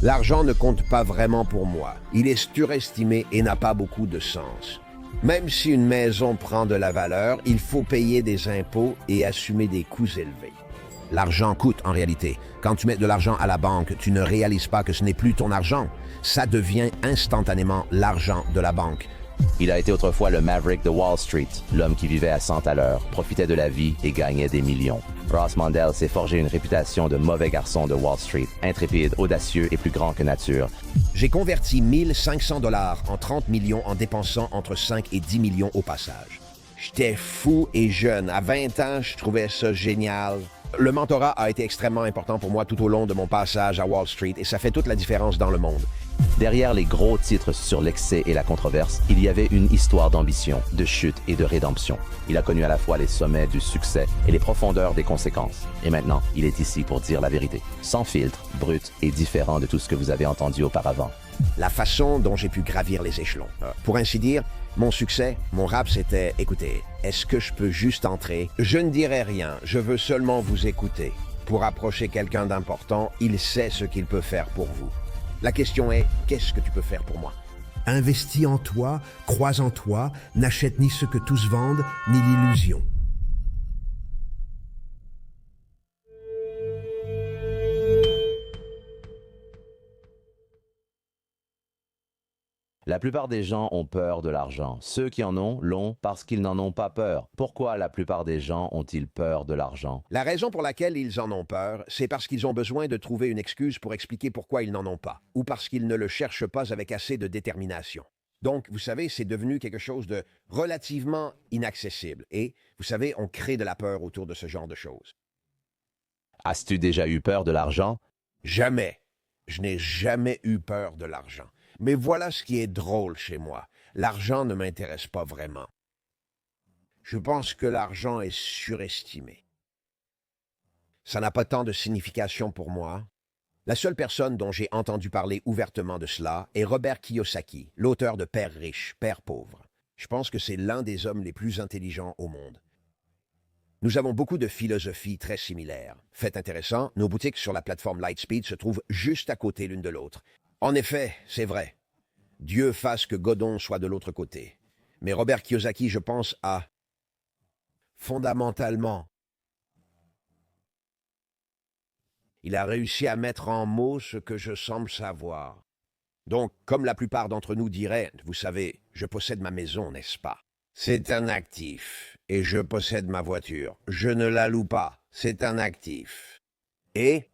L'argent ne compte pas vraiment pour moi. Il est surestimé et n'a pas beaucoup de sens. Même si une maison prend de la valeur, il faut payer des impôts et assumer des coûts élevés. L'argent coûte en réalité. Quand tu mets de l'argent à la banque, tu ne réalises pas que ce n'est plus ton argent. Ça devient instantanément l'argent de la banque. Il a été autrefois le Maverick de Wall Street, l'homme qui vivait à 100 à l'heure, profitait de la vie et gagnait des millions. Ross Mandel s'est forgé une réputation de mauvais garçon de Wall Street, intrépide, audacieux et plus grand que nature. J'ai converti 1500 $ en 30 millions en dépensant entre 5 et 10 millions au passage. J'étais fou et jeune. À 20 ans, je trouvais ça génial. Le mentorat a été extrêmement important pour moi tout au long de mon passage à Wall Street et ça fait toute la différence dans le monde. Derrière les gros titres sur l'excès et la controverse, il y avait une histoire d'ambition, de chute et de rédemption. Il a connu à la fois les sommets du succès et les profondeurs des conséquences. Et maintenant, il est ici pour dire la vérité, sans filtre, brut et différent de tout ce que vous avez entendu auparavant. La façon dont j'ai pu gravir les échelons. Pour ainsi dire, mon succès, mon rap, c'était « Écoutez, est-ce que je peux juste entrer? Je ne dirai rien, je veux seulement vous écouter. Pour approcher quelqu'un d'important, il sait ce qu'il peut faire pour vous. La question est, qu'est-ce que tu peux faire pour moi? » Investis en toi, crois en toi, n'achète ni ce que tous vendent, ni l'illusion. La plupart des gens ont peur de l'argent. Ceux qui en ont l'ont parce qu'ils n'en ont pas peur. Pourquoi la plupart des gens ont-ils peur de l'argent? La raison pour laquelle ils en ont peur, c'est parce qu'ils ont besoin de trouver une excuse pour expliquer pourquoi ils n'en ont pas, ou parce qu'ils ne le cherchent pas avec assez de détermination. Donc, vous savez, c'est devenu quelque chose de relativement inaccessible. Et, vous savez, on crée de la peur autour de ce genre de choses. As-tu déjà eu peur de l'argent? Jamais. Je n'ai jamais eu peur de l'argent. Mais voilà ce qui est drôle chez moi. L'argent ne m'intéresse pas vraiment. Je pense que l'argent est surestimé. Ça n'a pas tant de signification pour moi. La seule personne dont j'ai entendu parler ouvertement de cela est Robert Kiyosaki, l'auteur de Père riche, Père pauvre. Je pense que c'est l'un des hommes les plus intelligents au monde. Nous avons beaucoup de philosophies très similaires. Fait intéressant, nos boutiques sur la plateforme Lightspeed se trouvent juste à côté l'une de l'autre. En effet, c'est vrai. Dieu fasse que Godon soit de l'autre côté. Mais Robert Kiyosaki, je pense, a fondamentalement, il a réussi à mettre en mots ce que je semble savoir. Donc, comme la plupart d'entre nous diraient, vous savez, je possède ma maison, n'est-ce pas? C'est un actif. Et je possède ma voiture. Je ne la loue pas. C'est un actif. Et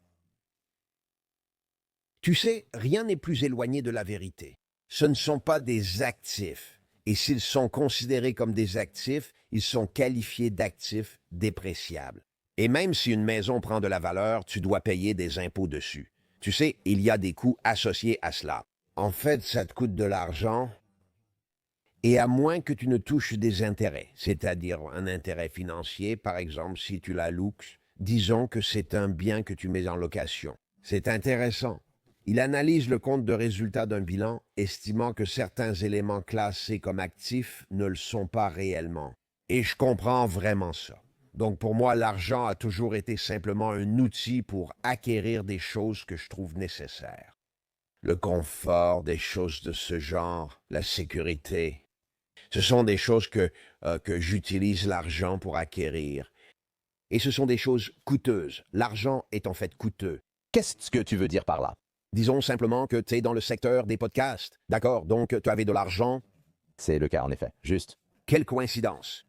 tu sais, rien n'est plus éloigné de la vérité. Ce ne sont pas des actifs. Et s'ils sont considérés comme des actifs, ils sont qualifiés d'actifs dépréciables. Et même si une maison prend de la valeur, tu dois payer des impôts dessus. Tu sais, il y a des coûts associés à cela. En fait, ça te coûte de l'argent, et à moins que tu ne touches des intérêts, c'est-à-dire un intérêt financier, par exemple, si tu la loues, disons que c'est un bien que tu mets en location. C'est intéressant. Il analyse le compte de résultat d'un bilan, estimant que certains éléments classés comme actifs ne le sont pas réellement. Et je comprends vraiment ça. Donc pour moi, l'argent a toujours été simplement un outil pour acquérir des choses que je trouve nécessaires. Le confort, des choses de ce genre, la sécurité. Ce sont des choses que j'utilise l'argent pour acquérir. Et ce sont des choses coûteuses. L'argent est en fait coûteux. Qu'est-ce que tu veux dire par là? Disons simplement que tu es dans le secteur des podcasts. D'accord, donc tu avais de l'argent. C'est le cas en effet, juste. Quelle coïncidence.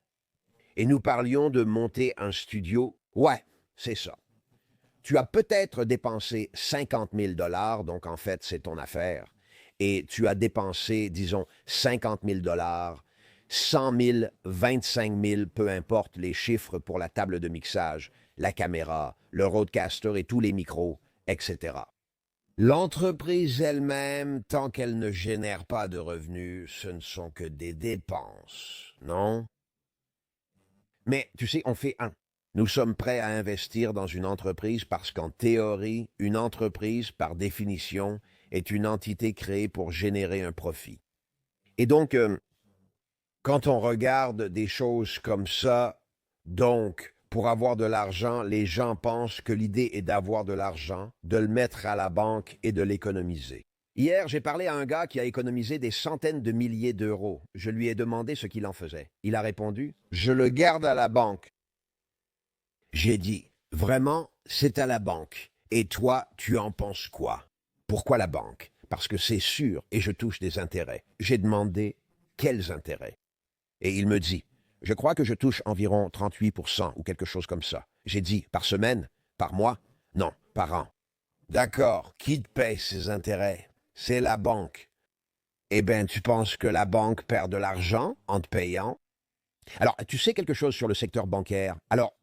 Et nous parlions de monter un studio. Ouais, c'est ça. Tu as peut-être dépensé 50 000 $, donc en fait c'est ton affaire. Et tu as dépensé, disons, 50 000 $, 100 000, 25 000, peu importe les chiffres pour la table de mixage, la caméra, le roadcaster et tous les micros, etc. L'entreprise elle-même, tant qu'elle ne génère pas de revenus, ce ne sont que des dépenses, non? Mais tu sais, on fait un. Nous sommes prêts à investir dans une entreprise parce qu'en théorie, une entreprise, par définition, est une entité créée pour générer un profit. Et donc, quand on regarde des choses comme ça, donc, pour avoir de l'argent, les gens pensent que l'idée est d'avoir de l'argent, de le mettre à la banque et de l'économiser. Hier, j'ai parlé à un gars qui a économisé des centaines de milliers d'euros. Je lui ai demandé ce qu'il en faisait. Il a répondu, « Je le garde à la banque. » J'ai dit, « Vraiment, c'est à la banque. Et toi, tu en penses quoi? » Pourquoi la banque? Parce que c'est sûr et je touche des intérêts. J'ai demandé, « Quels intérêts? » Et il me dit, « Je crois que je touche environ 38% ou quelque chose comme ça. » J'ai dit, « Par semaine? Par mois? » Non, par an. « D'accord, qui te paye ces intérêts? » C'est la banque. Eh bien, tu penses que la banque perd de l'argent en te payant? Alors, tu sais quelque chose sur le secteur bancaire? Alors,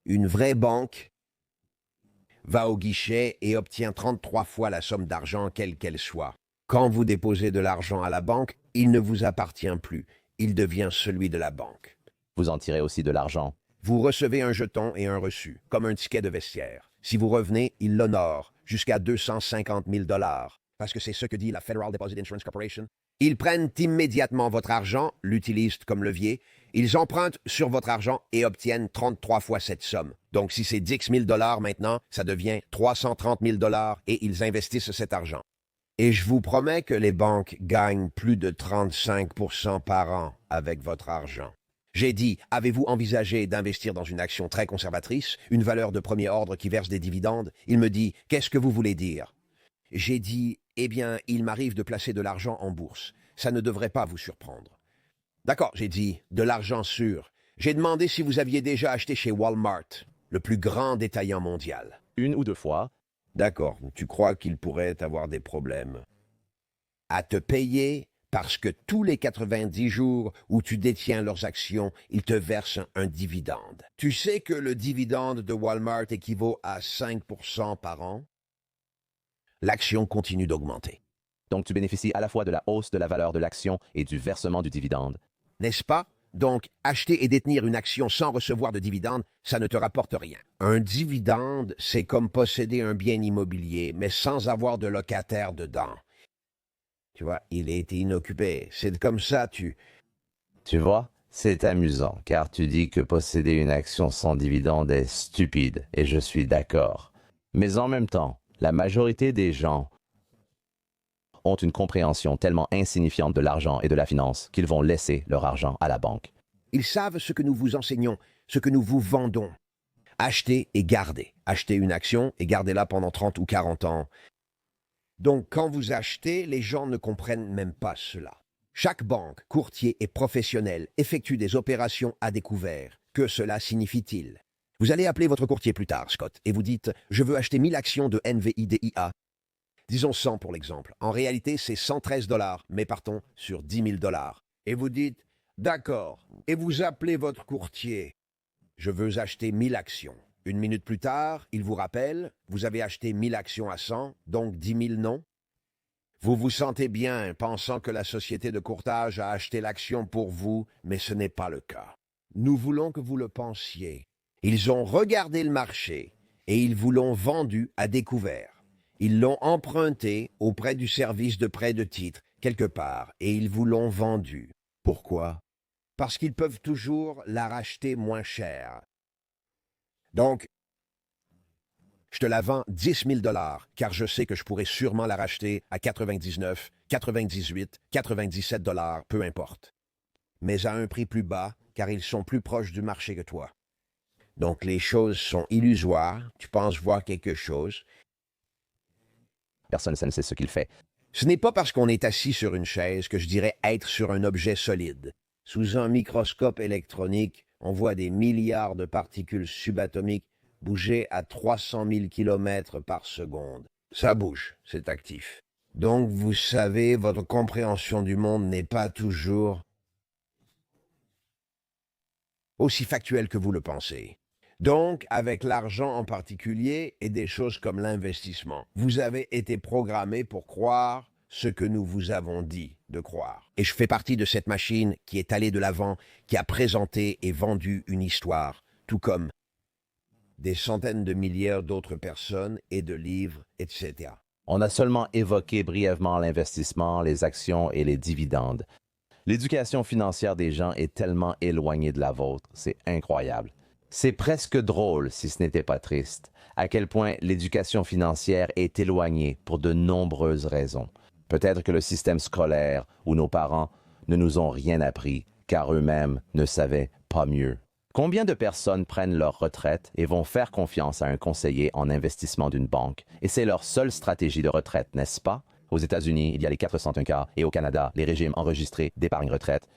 une vraie banque va au guichet et obtient 33 fois la somme d'argent, quelle qu'elle soit. Quand vous déposez de l'argent à la banque, il ne vous appartient plus. Il devient celui de la banque. Vous en tirez aussi de l'argent. Vous recevez un jeton et un reçu, comme un ticket de vestiaire. Si vous revenez, il l'honore jusqu'à 250 000 $, parce que c'est ce que dit la Federal Deposit Insurance Corporation. Ils prennent immédiatement votre argent, l'utilisent comme levier, ils empruntent sur votre argent et obtiennent 33 fois cette somme. Donc si c'est 10 000 $ maintenant, ça devient 330 000 $ et ils investissent cet argent. Et je vous promets que les banques gagnent plus de 35% par an avec votre argent. J'ai dit, avez-vous envisagé d'investir dans une action très conservatrice, une valeur de premier ordre qui verse des dividendes? Il me dit, qu'est-ce que vous voulez dire? J'ai dit, eh bien, il m'arrive de placer de l'argent en bourse. Ça ne devrait pas vous surprendre. D'accord, j'ai dit, de l'argent sûr. J'ai demandé si vous aviez déjà acheté chez Walmart, le plus grand détaillant mondial. Une ou deux fois. D'accord, tu crois qu'il pourrait avoir des problèmes à te payer parce que tous les 90 jours où tu détiens leurs actions, ils te versent un dividende. Tu sais que le dividende de Walmart équivaut à 5% par an? L'action continue d'augmenter. Donc tu bénéficies à la fois de la hausse de la valeur de l'action et du versement du dividende. N'est-ce pas? Donc, acheter et détenir une action sans recevoir de dividende, ça ne te rapporte rien. Un dividende, c'est comme posséder un bien immobilier, mais sans avoir de locataire dedans. Tu vois, il a été inoccupé. C'est comme ça, Tu vois, c'est amusant, car tu dis que posséder une action sans dividende est stupide, et je suis d'accord. Mais en même temps, la majorité des gens ont une compréhension tellement insignifiante de l'argent et de la finance qu'ils vont laisser leur argent à la banque. Ils savent ce que nous vous enseignons, ce que nous vous vendons. Achetez et gardez. Achetez une action et gardez-la pendant 30 ou 40 ans. Donc, quand vous achetez, les gens ne comprennent même pas cela. Chaque banque, courtier et professionnel effectue des opérations à découvert. Que cela signifie-t-il? Vous allez appeler votre courtier plus tard, Scott, et vous dites « Je veux acheter 1000 actions de NVIDIA ». Disons 100 pour l'exemple. En réalité, c'est 113 $, mais partons sur 10 000 $. Et vous dites « D'accord ». Et vous appelez votre courtier. « Je veux acheter 1000 actions ». Une minute plus tard, il vous rappelle « Vous avez acheté 1000 actions à 100, donc 10 000 non ». Vous vous sentez bien, pensant que la société de courtage a acheté l'action pour vous, mais ce n'est pas le cas. Nous voulons que vous le pensiez. Ils ont regardé le marché et ils vous l'ont vendu à découvert. Ils l'ont emprunté auprès du service de prêt de titres, quelque part, et ils vous l'ont vendu. Pourquoi? Parce qu'ils peuvent toujours la racheter moins cher. Donc, je te la vends 10 000 $, car je sais que je pourrais sûrement la racheter à 99, 98, 97 $, peu importe. Mais à un prix plus bas, car ils sont plus proches du marché que toi. Donc les choses sont illusoires, tu penses voir quelque chose. Personne ne sait ce qu'il fait. Ce n'est pas parce qu'on est assis sur une chaise que je dirais être sur un objet solide. Sous un microscope électronique, on voit des milliards de particules subatomiques bouger à 300 000 km par seconde. Ça bouge, c'est actif. Donc, vous savez, votre compréhension du monde n'est pas toujours aussi factuelle que vous le pensez. Donc, avec l'argent en particulier et des choses comme l'investissement, vous avez été programmé pour croire ce que nous vous avons dit de croire. Et je fais partie de cette machine qui est allée de l'avant, qui a présenté et vendu une histoire, tout comme des centaines de milliers d'autres personnes et de livres, etc. On a seulement évoqué brièvement l'investissement, les actions et les dividendes. L'éducation financière des gens est tellement éloignée de la vôtre, c'est incroyable. C'est presque drôle, si ce n'était pas triste, à quel point l'éducation financière est éloignée pour de nombreuses raisons. Peut-être que le système scolaire ou nos parents ne nous ont rien appris, car eux-mêmes ne savaient pas mieux. Combien de personnes prennent leur retraite et vont faire confiance à un conseiller en investissement d'une banque, et c'est leur seule stratégie de retraite, n'est-ce pas? Aux États-Unis, il y a les 401k, et au Canada, les régimes enregistrés d'épargne retraite.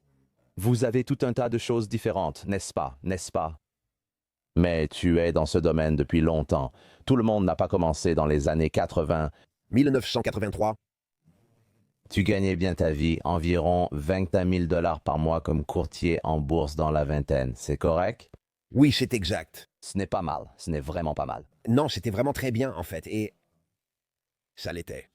Vous avez tout un tas de choses différentes, n'est-ce pas? N'est-ce pas? Mais tu es dans ce domaine depuis longtemps. Tout le monde n'a pas commencé dans les années 80. 1983. Tu gagnais bien ta vie, environ 21 000 $ par mois comme courtier en bourse dans la vingtaine. C'est correct? Oui, c'est exact. Ce n'est pas mal. Ce n'est vraiment pas mal. Non, c'était vraiment très bien, en fait, et ça l'était.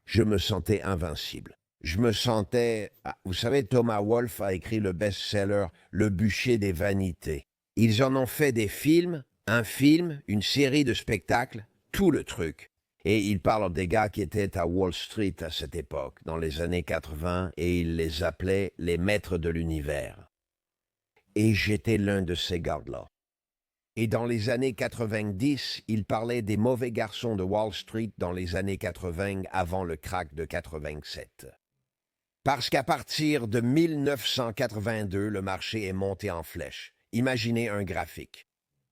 Je me sentais invincible. Je me sentais... Vous savez, Thomas Wolfe a écrit le best-seller « Le bûcher des vanités ». Ils en ont fait des films, un film, une série de spectacles, tout le truc. Et ils parlent des gars qui étaient à Wall Street à cette époque, dans les années 80, et ils les appelaient les maîtres de l'univers. Et j'étais l'un de ces gars-là. Et dans les années 90, ils parlaient des mauvais garçons de Wall Street dans les années 80, avant le crack de 87. Parce qu'à partir de 1982, le marché est monté en flèche. Imaginez un graphique.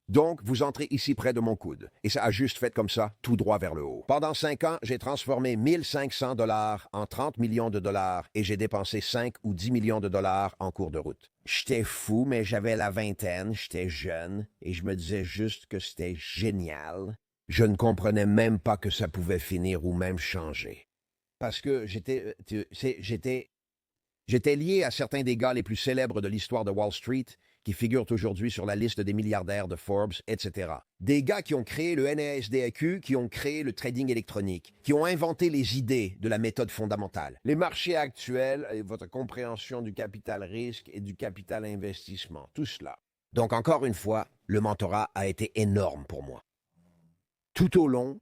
Donc, vous entrez ici près de mon coude, et ça a juste fait comme ça, tout droit vers le haut. Pendant 5 ans, j'ai transformé 1500 $ en 30 millions de dollars, et j'ai dépensé 5 ou 10 millions de dollars en cours de route. J'étais fou, mais j'avais la vingtaine, j'étais jeune, et je me disais juste que c'était génial. Je ne comprenais même pas que ça pouvait finir ou même changer. Parce que j'étais lié à certains des gars les plus célèbres de l'histoire de Wall Street, qui figurent aujourd'hui sur la liste des milliardaires de Forbes, etc. Des gars qui ont créé le NASDAQ, qui ont créé le trading électronique, qui ont inventé les idées de la méthode fondamentale. Les marchés actuels et votre compréhension du capital risque et du capital investissement, tout cela. Donc encore une fois, le mentorat a été énorme pour moi. Tout au long,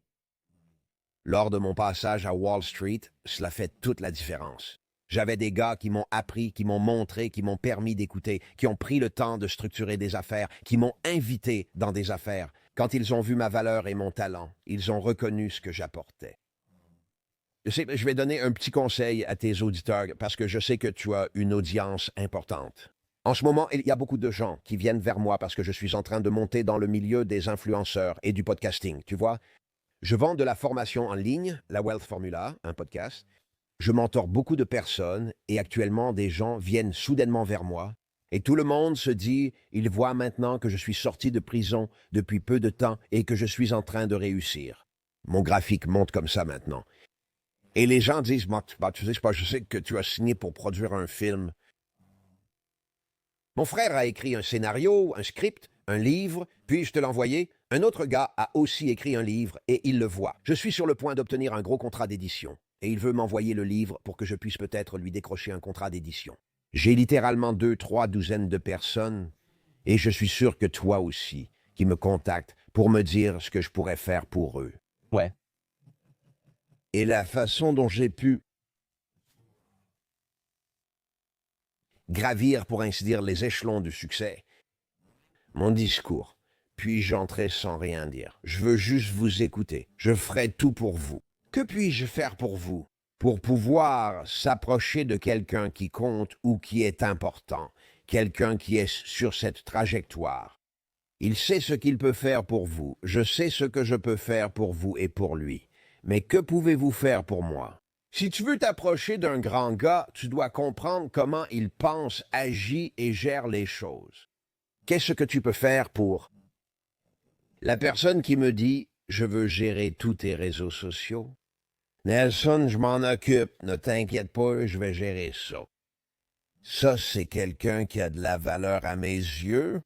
lors de mon passage à Wall Street, cela fait toute la différence. J'avais des gars qui m'ont appris, qui m'ont montré, qui m'ont permis d'écouter, qui ont pris le temps de structurer des affaires, qui m'ont invité dans des affaires. Quand ils ont vu ma valeur et mon talent, ils ont reconnu ce que j'apportais. Je vais donner un petit conseil à tes auditeurs parce que je sais que tu as une audience importante. En ce moment, il y a beaucoup de gens qui viennent vers moi parce que je suis en train de monter dans le milieu des influenceurs et du podcasting, tu vois. Je vends de la formation en ligne, la Wealth Formula, un podcast. Je mentor beaucoup de personnes et actuellement des gens viennent soudainement vers moi et tout le monde se dit, il voit maintenant que je suis sorti de prison depuis peu de temps et que je suis en train de réussir. Mon graphique monte comme ça maintenant. Et les gens disent, tu sais pas, je sais que tu as signé pour produire un film. Mon frère a écrit un scénario, un script, un livre, puis-je te l'envoyer? Un autre gars a aussi écrit un livre et il le voit. Je suis sur le point d'obtenir un gros contrat d'édition. Et il veut m'envoyer le livre pour que je puisse peut-être lui décrocher un contrat d'édition. J'ai littéralement 2-3 douzaines de personnes, et je suis sûr que toi aussi, qui me contactent pour me dire ce que je pourrais faire pour eux. Ouais. Et la façon dont j'ai pu gravir, pour ainsi dire, les échelons du succès, mon discours, puis j'entrais sans rien dire. Je veux juste vous écouter. Je ferai tout pour vous. Que puis-je faire pour vous, pour pouvoir s'approcher de quelqu'un qui compte ou qui est important, quelqu'un qui est sur cette trajectoire? Il sait ce qu'il peut faire pour vous, je sais ce que je peux faire pour vous et pour lui. Mais que pouvez-vous faire pour moi? Si tu veux t'approcher d'un grand gars, tu dois comprendre comment il pense, agit et gère les choses. Qu'est-ce que tu peux faire pour la personne qui me dit « Je veux gérer tous tes réseaux sociaux ». Nelson, je m'en occupe, ne t'inquiète pas, je vais gérer ça. Ça, c'est quelqu'un qui a de la valeur à mes yeux.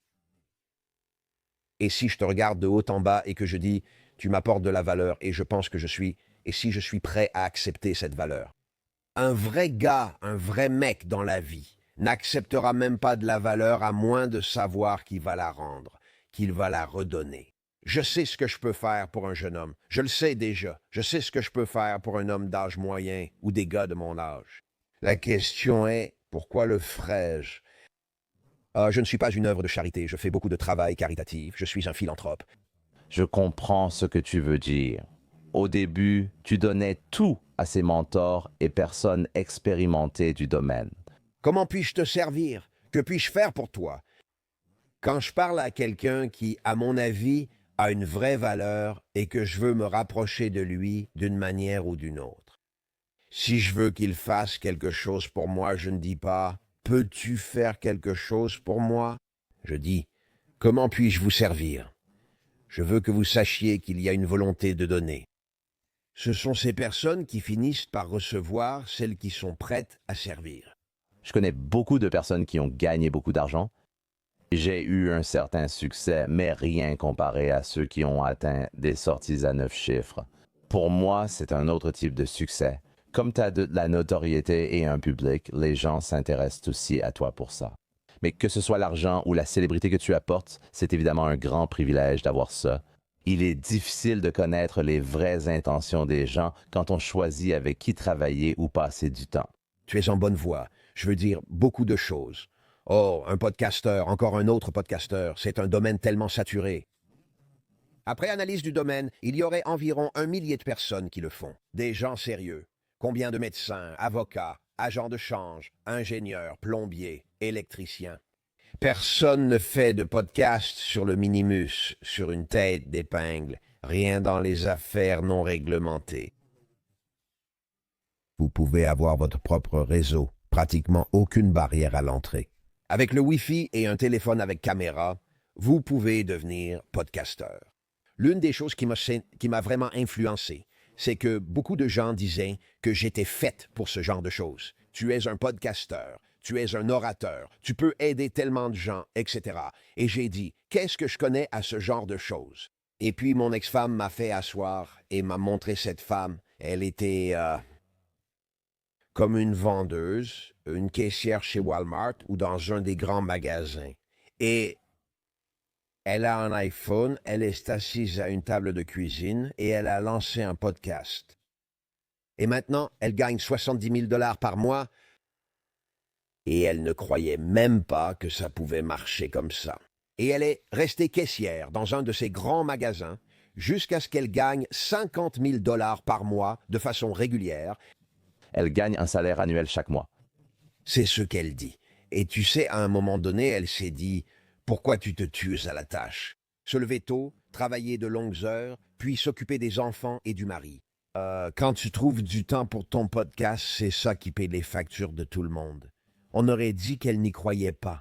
Et si je te regarde de haut en bas et que je dis, tu m'apportes de la valeur et je pense que je suis, et si je suis prêt à accepter cette valeur. Un vrai gars, un vrai mec dans la vie, n'acceptera même pas de la valeur à moins de savoir qu'il va la rendre, qu'il va la redonner. Je sais ce que je peux faire pour un jeune homme. Je le sais déjà. Je sais ce que je peux faire pour un homme d'âge moyen ou des gars de mon âge. La question est, pourquoi le ferais-je? Je ne suis pas une œuvre de charité, je fais beaucoup de travail caritatif, je suis un philanthrope. Je comprends ce que tu veux dire. Au début, tu donnais tout à ces mentors et personnes expérimentées du domaine. Comment puis-je te servir? Que puis-je faire pour toi? Quand je parle à quelqu'un qui, à mon avis, a une vraie valeur et que je veux me rapprocher de lui d'une manière ou d'une autre. Si je veux qu'il fasse quelque chose pour moi, je ne dis pas « Peux-tu faire quelque chose pour moi ?» Je dis « Comment puis-je vous servir ?» Je veux que vous sachiez qu'il y a une volonté de donner. Ce sont ces personnes qui finissent par recevoir celles qui sont prêtes à servir. Je connais beaucoup de personnes qui ont gagné beaucoup d'argent. J'ai eu un certain succès, mais rien comparé à ceux qui ont atteint des sorties à 9 chiffres. Pour moi, c'est un autre type de succès. Comme tu as de la notoriété et un public, les gens s'intéressent aussi à toi pour ça. Mais que ce soit l'argent ou la célébrité que tu apportes, c'est évidemment un grand privilège d'avoir ça. Il est difficile de connaître les vraies intentions des gens quand on choisit avec qui travailler ou passer du temps. Tu es en bonne voie. Je veux dire beaucoup de choses. Oh, un podcasteur, encore un autre podcasteur, c'est un domaine tellement saturé. Après analyse du domaine, il y aurait environ 1 millier de personnes qui le font. Des gens sérieux. Combien de médecins, avocats, agents de change, ingénieurs, plombiers, électriciens? Personne ne fait de podcast sur le minimus, sur une tête d'épingle, rien dans les affaires non réglementées. Vous pouvez avoir votre propre réseau, pratiquement aucune barrière à l'entrée. Avec le Wi-Fi et un téléphone avec caméra, vous pouvez devenir podcasteur. L'une des choses qui m'a vraiment influencé, c'est que beaucoup de gens disaient que j'étais faite pour ce genre de choses. Tu es un podcasteur, tu es un orateur, tu peux aider tellement de gens, etc. Et j'ai dit, qu'est-ce que je connais à ce genre de choses? Et puis mon ex-femme m'a fait asseoir et m'a montré cette femme. Elle était comme une vendeuse, une caissière chez Walmart ou dans un des grands magasins. Et elle a un iPhone, elle est assise à une table de cuisine et elle a lancé un podcast. Et maintenant, elle gagne 70 000 $ par mois et elle ne croyait même pas que ça pouvait marcher comme ça. Et elle est restée caissière dans un de ces grands magasins jusqu'à ce qu'elle gagne 50 000 $ par mois de façon régulière. Elle gagne un salaire annuel chaque mois. C'est ce qu'elle dit. Et tu sais, à un moment donné, elle s'est dit « Pourquoi tu te tues à la tâche ?» Se lever tôt, travailler de longues heures, puis s'occuper des enfants et du mari. Quand tu trouves du temps pour ton podcast, c'est ça qui paie les factures de tout le monde. On aurait dit qu'elle n'y croyait pas.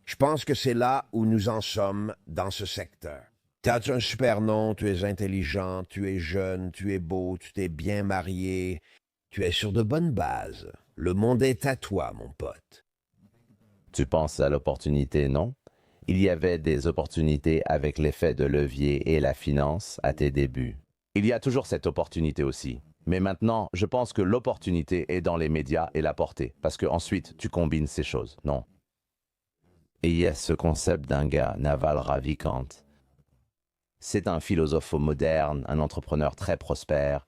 Je pense que c'est là où nous en sommes dans ce secteur. Tu as un super nom, tu es intelligent, tu es jeune, tu es beau, tu t'es bien marié. Tu es sur de bonnes bases. Le monde est à toi, mon pote. Tu penses à l'opportunité, non? Il y avait des opportunités avec l'effet de levier et la finance à tes débuts. Il y a toujours cette opportunité aussi. Mais maintenant, je pense que l'opportunité est dans les médias et la portée, parce que ensuite tu combines ces choses, non? Et il y a ce concept d'un gars, Naval Ravikant. C'est un philosophe moderne, un entrepreneur très prospère.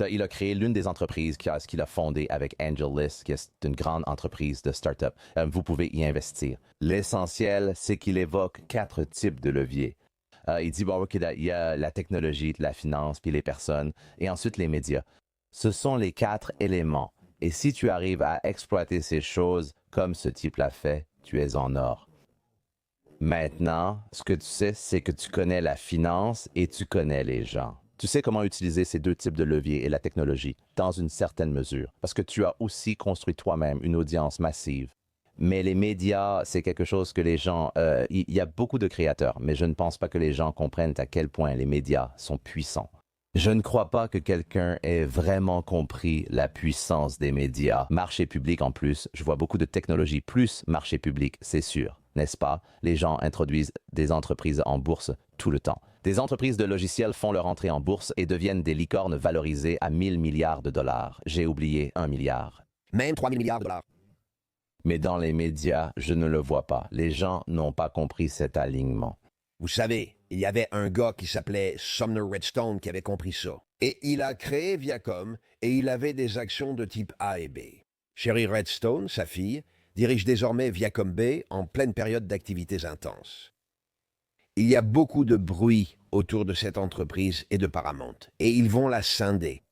Il a créé l'une des entreprises qu'il a fondée avec AngelList, qui est une grande entreprise de start-up. Vous pouvez y investir. L'essentiel, c'est qu'il évoque 4 types de leviers. Il dit il y a la technologie, la finance, puis les personnes, et ensuite les médias. Ce sont les 4 éléments. Et si tu arrives à exploiter ces choses comme ce type l'a fait, tu es en or. Maintenant, ce que tu sais, c'est que tu connais la finance et tu connais les gens. Tu sais comment utiliser ces 2 types de leviers et la technologie, dans une certaine mesure, parce que tu as aussi construit toi-même une audience massive. Mais les médias, c'est quelque chose que les gens... Il y a beaucoup de créateurs, mais je ne pense pas que les gens comprennent à quel point les médias sont puissants. Je ne crois pas que quelqu'un ait vraiment compris la puissance des médias. Marché public en plus, je vois beaucoup de technologie plus marché public, c'est sûr, n'est-ce pas? Les gens introduisent des entreprises en bourse tout le temps. Des entreprises de logiciels font leur entrée en bourse et deviennent des licornes valorisées à 1000 milliards de dollars. J'ai oublié 1 milliard. Même 3 000 milliards de dollars. Mais dans les médias, je ne le vois pas. Les gens n'ont pas compris cet alignement. Vous savez, il y avait un gars qui s'appelait Sumner Redstone qui avait compris ça. Et il a créé Viacom et il avait des actions de type A et B. Sherry Redstone, sa fille, dirige désormais Viacom Bay en pleine période d'activités intenses. Il y a beaucoup de bruit autour de cette entreprise et de Paramount, et ils vont la scinder.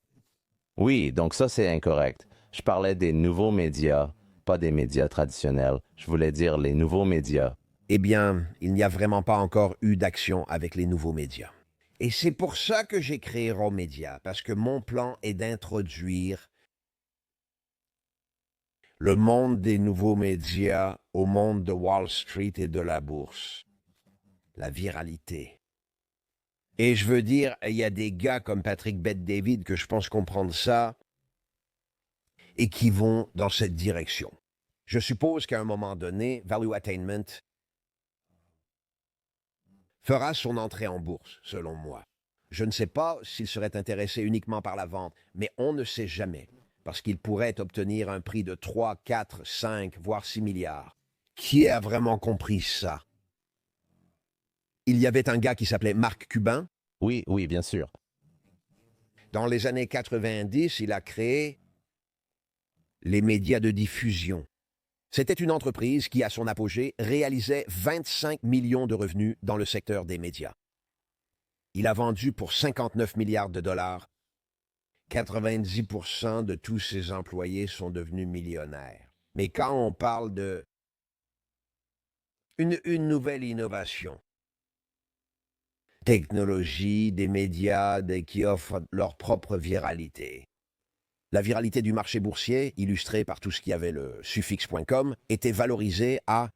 Oui, donc ça, c'est incorrect. Je parlais des nouveaux médias, pas des médias traditionnels. Je voulais dire les nouveaux médias. Eh bien, il n'y a vraiment pas encore eu d'action avec les nouveaux médias. Et c'est pour ça que j'ai créé Raw Media, parce que mon plan est d'introduire le monde des nouveaux médias au monde de Wall Street et de la bourse. La viralité. Et je veux dire, il y a des gars comme Patrick Bet-David que je pense comprendre ça et qui vont dans cette direction. Je suppose qu'à un moment donné, Value Attainment fera son entrée en bourse, selon moi. Je ne sais pas s'il serait intéressé uniquement par la vente, mais on ne sait jamais, parce qu'il pourrait obtenir un prix de 3, 4, 5, voire 6 milliards. Qui a vraiment compris ça? Il y avait un gars qui s'appelait Marc Cuban. Oui, oui, bien sûr. Dans les années 90, il a créé les médias de diffusion. C'était une entreprise qui, à son apogée, réalisait 25 millions de revenus dans le secteur des médias. Il a vendu pour 59 milliards de dollars. 90% de tous ses employés sont devenus millionnaires. Mais quand on parle de une nouvelle innovation, technologie, des médias qui offrent leur propre viralité. La viralité du marché boursier, illustrée par tout ce qui avait le suffixe.com, était valorisée à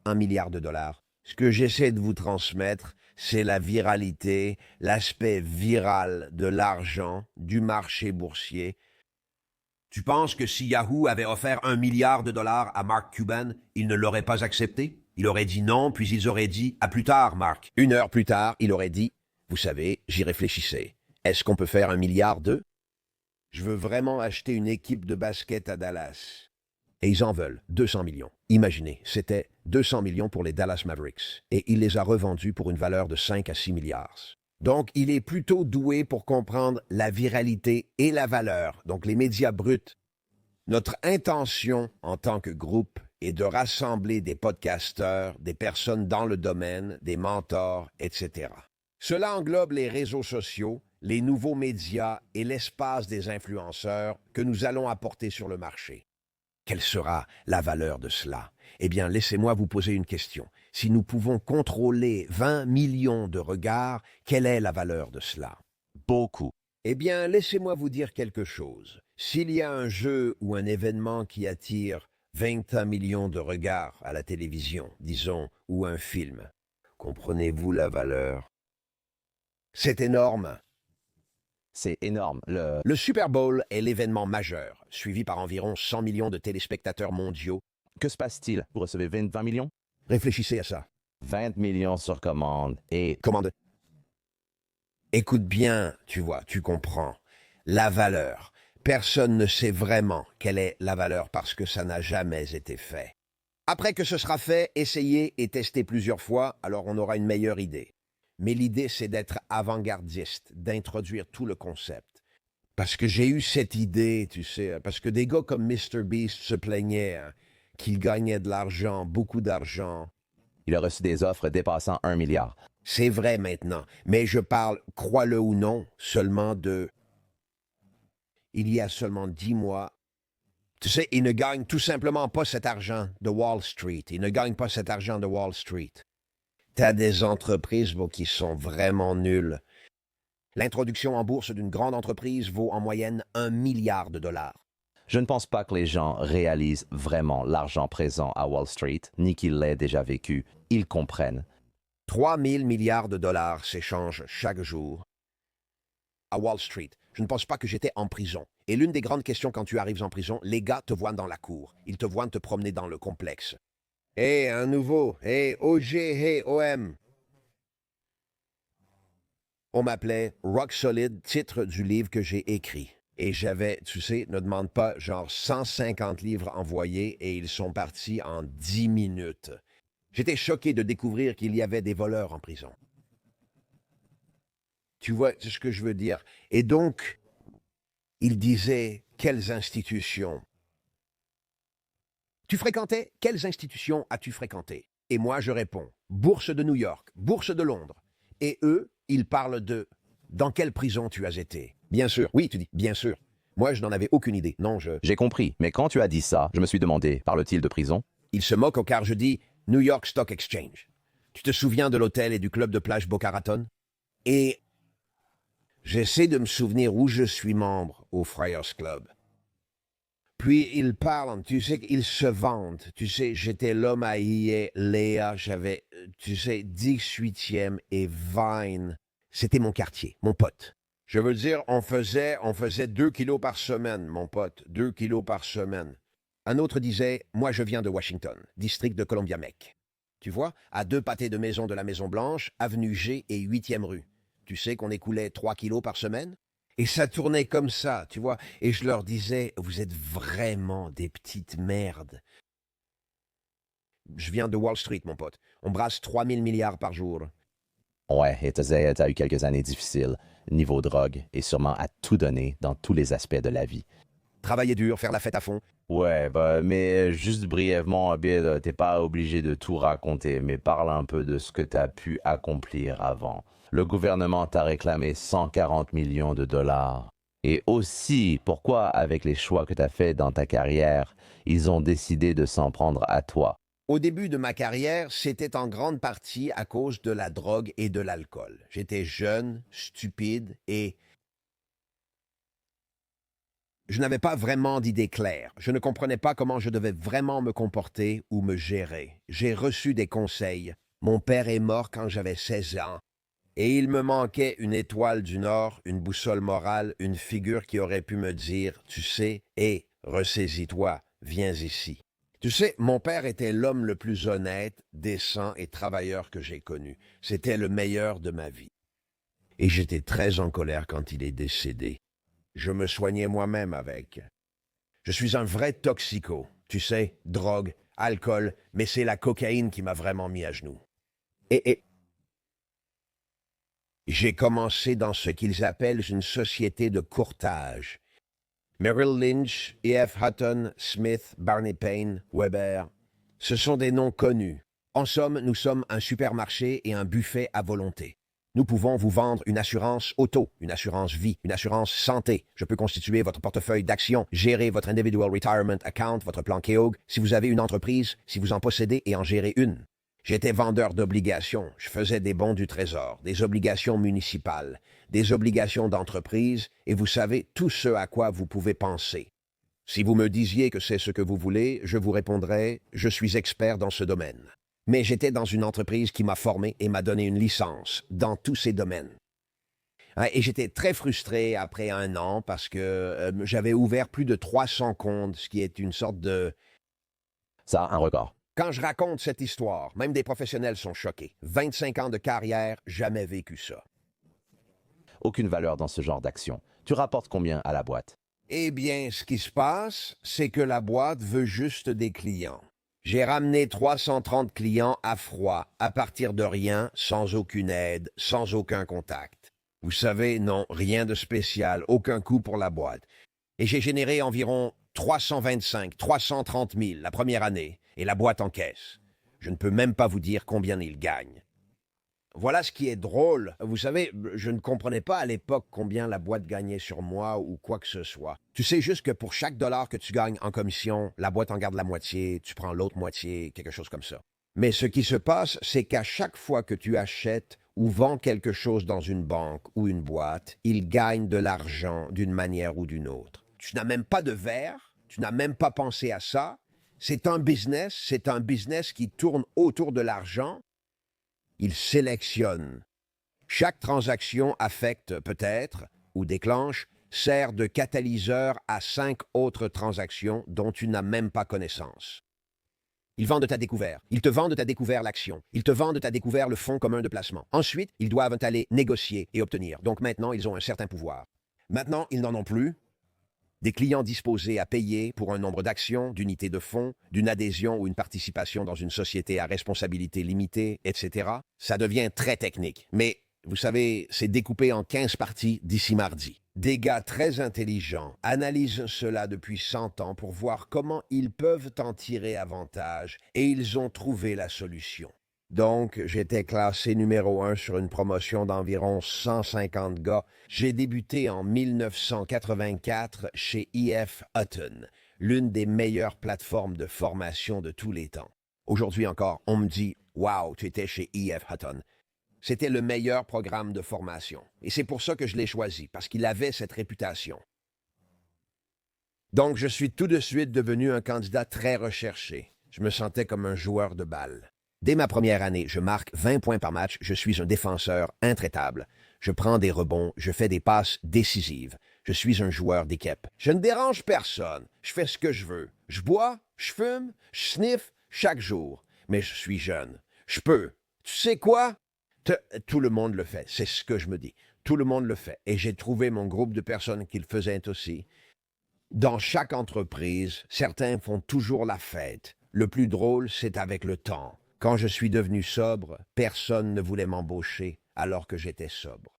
1 milliard de dollars. Ce que j'essaie de vous transmettre, c'est la viralité, l'aspect viral de l'argent, du marché boursier. Tu penses que si Yahoo avait offert 1 milliard de dollars à Mark Cuban, il ne l'aurait pas accepté? Il aurait dit non, puis ils auraient dit « à plus tard, Mark ». 1 heure plus tard, il aurait dit « vous savez, j'y réfléchissais. Est-ce qu'on peut faire 1 milliard de... » Je veux vraiment acheter une équipe de basket à Dallas. Et ils en veulent 200 millions. Imaginez, c'était 200 millions pour les Dallas Mavericks. Et il les a revendus pour une valeur de 5 à 6 milliards. Donc, il est plutôt doué pour comprendre la viralité et la valeur, donc les médias bruts. Notre intention en tant que groupe est de rassembler des podcasteurs, des personnes dans le domaine, des mentors, etc. Cela englobe les réseaux sociaux, les nouveaux médias et l'espace des influenceurs que nous allons apporter sur le marché. Quelle sera la valeur de cela? Eh bien, laissez-moi vous poser une question. Si nous pouvons contrôler 20 millions de regards, quelle est la valeur de cela? Beaucoup. Eh bien, laissez-moi vous dire quelque chose. S'il y a un jeu ou un événement qui attire 21 millions de regards à la télévision, disons, ou un film, comprenez-vous la valeur? C'est énorme. C'est énorme. Le Super Bowl est l'événement majeur, suivi par environ 100 millions de téléspectateurs mondiaux. Que se passe-t-il? Vous recevez 20 millions? Réfléchissez à ça. 20 millions sur commande et... Commande. Écoute bien, tu vois, tu comprends. La valeur. Personne ne sait vraiment quelle est la valeur parce que ça n'a jamais été fait. Après que ce sera fait, essayez et testez plusieurs fois, alors on aura une meilleure idée. Mais l'idée, c'est d'être avant-gardiste, d'introduire tout le concept. Parce que j'ai eu cette idée, tu sais, parce que des gars comme MrBeast se plaignaient qu'il gagnait de l'argent, beaucoup d'argent. Il a reçu des offres dépassant 1 milliard. C'est vrai maintenant, mais je parle, crois-le ou non, seulement de... Il y a seulement 10 mois. Tu sais, il ne gagne tout simplement pas cet argent de Wall Street. Il ne gagne pas cet argent de Wall Street. T'as des entreprises qui sont vraiment nulles. L'introduction en bourse d'une grande entreprise vaut en moyenne 1 milliard de dollars. Je ne pense pas que les gens réalisent vraiment l'argent présent à Wall Street, ni qu'ils l'aient déjà vécu. Ils comprennent. 3 000 milliards de dollars s'échangent chaque jour à Wall Street. Je ne pense pas que j'étais en prison. Et l'une des grandes questions quand tu arrives en prison, les gars te voient dans la cour. Ils te voient te promener dans le complexe. Hey, un nouveau. Hey, OG, hey, OM. On m'appelait Rock Solid, titre du livre que j'ai écrit. Et j'avais, tu sais, ne demande pas, genre 150 livres envoyés et ils sont partis en 10 minutes. J'étais choqué de découvrir qu'il y avait des voleurs en prison. Tu vois ce que je veux dire? Et donc, il disait, quelles institutions? Tu fréquentais? Quelles institutions as-tu fréquentées? Et moi, je réponds, Bourse de New York, Bourse de Londres. Et eux, ils parlent de, dans quelle prison tu as été? Bien sûr. Oui, tu dis, bien sûr. Moi, je n'en avais aucune idée. Non, J'ai compris, mais quand tu as dit ça, je me suis demandé, parle-t-il de prison? Ils se moquent car je dis New York Stock Exchange. Tu te souviens de l'hôtel et du club de plage Boca Raton? Et j'essaie de me souvenir où je suis membre au Friars Club. Puis ils parlent, tu sais, ils se vantent. Tu sais, j'étais l'homme à Hier, Léa, j'avais, tu sais, 18e et Vine. C'était mon quartier, mon pote. Je veux dire, on faisait 2 kilos par semaine, mon pote, 2 kilos par semaine. Un autre disait, moi je viens de Washington, district de Columbia-Mec. Tu vois, à 2 pâtés de maison de la Maison-Blanche, avenue G et 8e rue. Tu sais qu'on écoulait 3 kilos par semaine? Et ça tournait comme ça, tu vois. Et je leur disais, vous êtes vraiment des petites merdes. Je viens de Wall Street, mon pote. On brasse 3000 milliards par jour. Ouais, et t'as eu quelques années difficiles, niveau drogue, et sûrement à tout donner dans tous les aspects de la vie. Travailler dur, faire la fête à fond. Ouais, mais juste brièvement, Abid, t'es pas obligé de tout raconter, mais parle un peu de ce que t'as pu accomplir avant. Le gouvernement t'a réclamé 140 millions de dollars. Et aussi, pourquoi, avec les choix que t'as faits dans ta carrière, ils ont décidé de s'en prendre à toi? Au début de ma carrière, c'était en grande partie à cause de la drogue et de l'alcool. J'étais jeune, stupide et je n'avais pas vraiment d'idée claire. Je ne comprenais pas comment je devais vraiment me comporter ou me gérer. J'ai reçu des conseils. Mon père est mort quand j'avais 16 ans. Et il me manquait une étoile du Nord, une boussole morale, une figure qui aurait pu me dire, tu sais, hé, ressaisis-toi, viens ici. Tu sais, mon père était l'homme le plus honnête, décent et travailleur que j'ai connu. C'était le meilleur de ma vie. Et j'étais très en colère quand il est décédé. Je me soignais moi-même avec. Je suis un vrai toxico, tu sais, drogue, alcool, mais c'est la cocaïne qui m'a vraiment mis à genoux. Et j'ai commencé dans ce qu'ils appellent une société de courtage. Merrill Lynch, E.F. Hutton, Smith, Barney Payne, Weber, ce sont des noms connus. En somme, nous sommes un supermarché et un buffet à volonté. Nous pouvons vous vendre une assurance auto, une assurance vie, une assurance santé. Je peux constituer votre portefeuille d'actions, gérer votre Individual Retirement Account, votre plan Keogh, si vous avez une entreprise, si vous en possédez et en gérez une. J'étais vendeur d'obligations. Je faisais des bons du trésor, des obligations municipales, des obligations d'entreprise, et vous savez tout ce à quoi vous pouvez penser. Si vous me disiez que c'est ce que vous voulez, je vous répondrais « Je suis expert dans ce domaine ». Mais j'étais dans une entreprise qui m'a formé et m'a donné une licence dans tous ces domaines. Et j'étais très frustré après 1 an parce que j'avais ouvert plus de 300 comptes, ce qui est une sorte de... Ça, un record. Quand je raconte cette histoire, même des professionnels sont choqués. 25 ans de carrière, jamais vécu ça. Aucune valeur dans ce genre d'action. Tu rapportes combien à la boîte? Eh bien, ce qui se passe, c'est que la boîte veut juste des clients. J'ai ramené 330 clients à froid, à partir de rien, sans aucune aide, sans aucun contact. Vous savez, non, rien de spécial, aucun coût pour la boîte. Et j'ai généré environ 325, 330 000 la première année, et la boîte encaisse. Je ne peux même pas vous dire combien il gagne. Voilà ce qui est drôle. Vous savez, je ne comprenais pas à l'époque combien la boîte gagnait sur moi ou quoi que ce soit. Tu sais juste que pour chaque dollar que tu gagnes en commission, la boîte en garde la moitié, tu prends l'autre moitié, quelque chose comme ça. Mais ce qui se passe, c'est qu'à chaque fois que tu achètes ou vends quelque chose dans une banque ou une boîte, ils gagnent de l'argent d'une manière ou d'une autre. Tu n'as même pas de verre, tu n'as même pas pensé à ça. C'est un business qui tourne autour de l'argent. Il sélectionne. Chaque transaction affecte peut-être, ou déclenche, sert de catalyseur à 5 autres transactions dont tu n'as même pas connaissance. Ils vendent ta découvert. Ils te vendent ta découvert l'action. Ils te vendent ta découvert le fonds commun de placement. Ensuite, ils doivent aller négocier et obtenir. Donc maintenant, ils ont un certain pouvoir. Maintenant, ils n'en ont plus. Des clients disposés à payer pour un nombre d'actions, d'unités de fonds, d'une adhésion ou une participation dans une société à responsabilité limitée, etc. Ça devient très technique. Mais Vous savez, c'est découpé en 15 parties d'ici mardi. Des gars très intelligents analysent cela depuis 100 ans pour voir comment ils peuvent en tirer avantage et ils ont trouvé la solution. Donc, j'étais classé numéro 1 sur une promotion d'environ 150 gars. J'ai débuté en 1984 chez E.F. Hutton, l'une des meilleures plateformes de formation de tous les temps. Aujourd'hui encore, on me dit « Wow, tu étais chez E.F. Hutton ». C'était le meilleur programme de formation. Et c'est pour ça que je l'ai choisi, parce qu'il avait cette réputation. Donc, je suis tout de suite devenu un candidat très recherché. Je me sentais comme un joueur de balle. Dès ma première année, je marque 20 points par match, je suis un défenseur intraitable. Je prends des rebonds, je fais des passes décisives. Je suis un joueur d'équipe. Je ne dérange personne, je fais ce que je veux. Je bois, je fume, je sniffe chaque jour. Mais je suis jeune. Je peux. Tu sais quoi? Tout le monde le fait, c'est ce que je me dis. Tout le monde le fait. Et j'ai trouvé mon groupe de personnes qui le faisaient aussi. Dans chaque entreprise, certains font toujours la fête. Le plus drôle, c'est avec le temps. Quand je suis devenu sobre, personne ne voulait m'embaucher alors que j'étais sobre.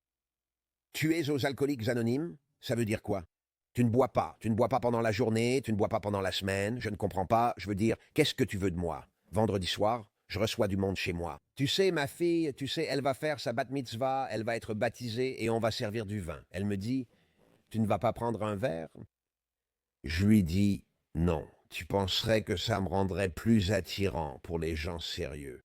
Tu es aux alcooliques anonymes? Ça veut dire quoi? Tu ne bois pas. Tu ne bois pas pendant la journée, tu ne bois pas pendant la semaine. Je ne comprends pas. Je veux dire, qu'est-ce que tu veux de moi? Vendredi soir, je reçois du monde chez moi. Tu sais, ma fille, elle va faire sa bat mitzvah, elle va être baptisée et on va servir du vin. Elle me dit, tu ne vas pas prendre un verre? Je lui dis, non, tu penserais que ça me rendrait plus attirant pour les gens sérieux.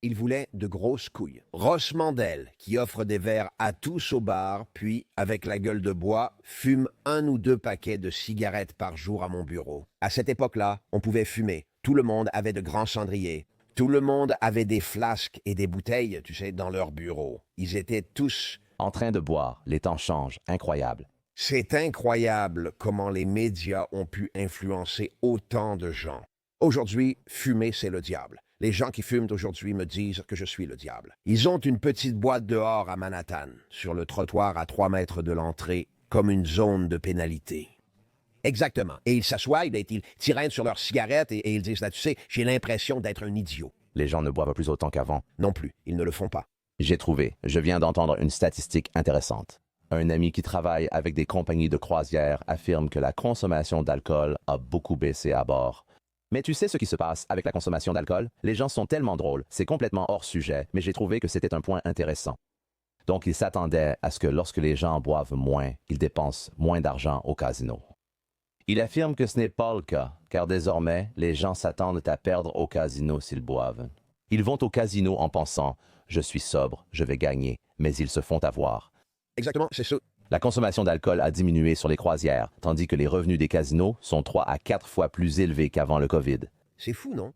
Il voulait de grosses couilles. Ross Mandel, qui offre des verres à tous au bar, puis, avec la gueule de bois, fume 1 ou 2 paquets de cigarettes par jour à mon bureau. À cette époque-là, on pouvait fumer. Tout le monde avait de grands cendriers. Tout le monde avait des flasques et des bouteilles, dans leur bureau. Ils étaient tous En train de boire, les temps changent, incroyable. C'est incroyable comment les médias ont pu influencer autant de gens. Aujourd'hui, fumer, c'est le diable. Les gens qui fument aujourd'hui me disent que je suis le diable. Ils ont une petite boîte dehors à Manhattan, sur le trottoir à 3 mètres de l'entrée, comme une zone de pénalité. Exactement. Et ils s'assoient, ils tirent sur leurs cigarettes et ils disent, là, tu sais, j'ai l'impression d'être un idiot. Les gens ne boivent plus autant qu'avant. Non plus, ils ne le font pas. J'ai trouvé, je viens d'entendre une statistique intéressante. Un ami qui travaille avec des compagnies de croisière affirme que la consommation d'alcool a beaucoup baissé à bord. Mais tu sais ce qui se passe avec la consommation d'alcool? Les gens sont tellement drôles, c'est complètement hors sujet, mais j'ai trouvé que c'était un point intéressant. Donc il s'attendait à ce que lorsque les gens boivent moins, ils dépensent moins d'argent au casino. Il affirme que ce n'est pas le cas, car désormais, les gens s'attendent à perdre au casino s'ils boivent. Ils vont au casino en pensant « je suis sobre, je vais gagner », mais ils se font avoir. Exactement, c'est ça. La consommation d'alcool a diminué sur les croisières, tandis que les revenus des casinos sont 3 à 4 fois plus élevés qu'avant le COVID. C'est fou, non?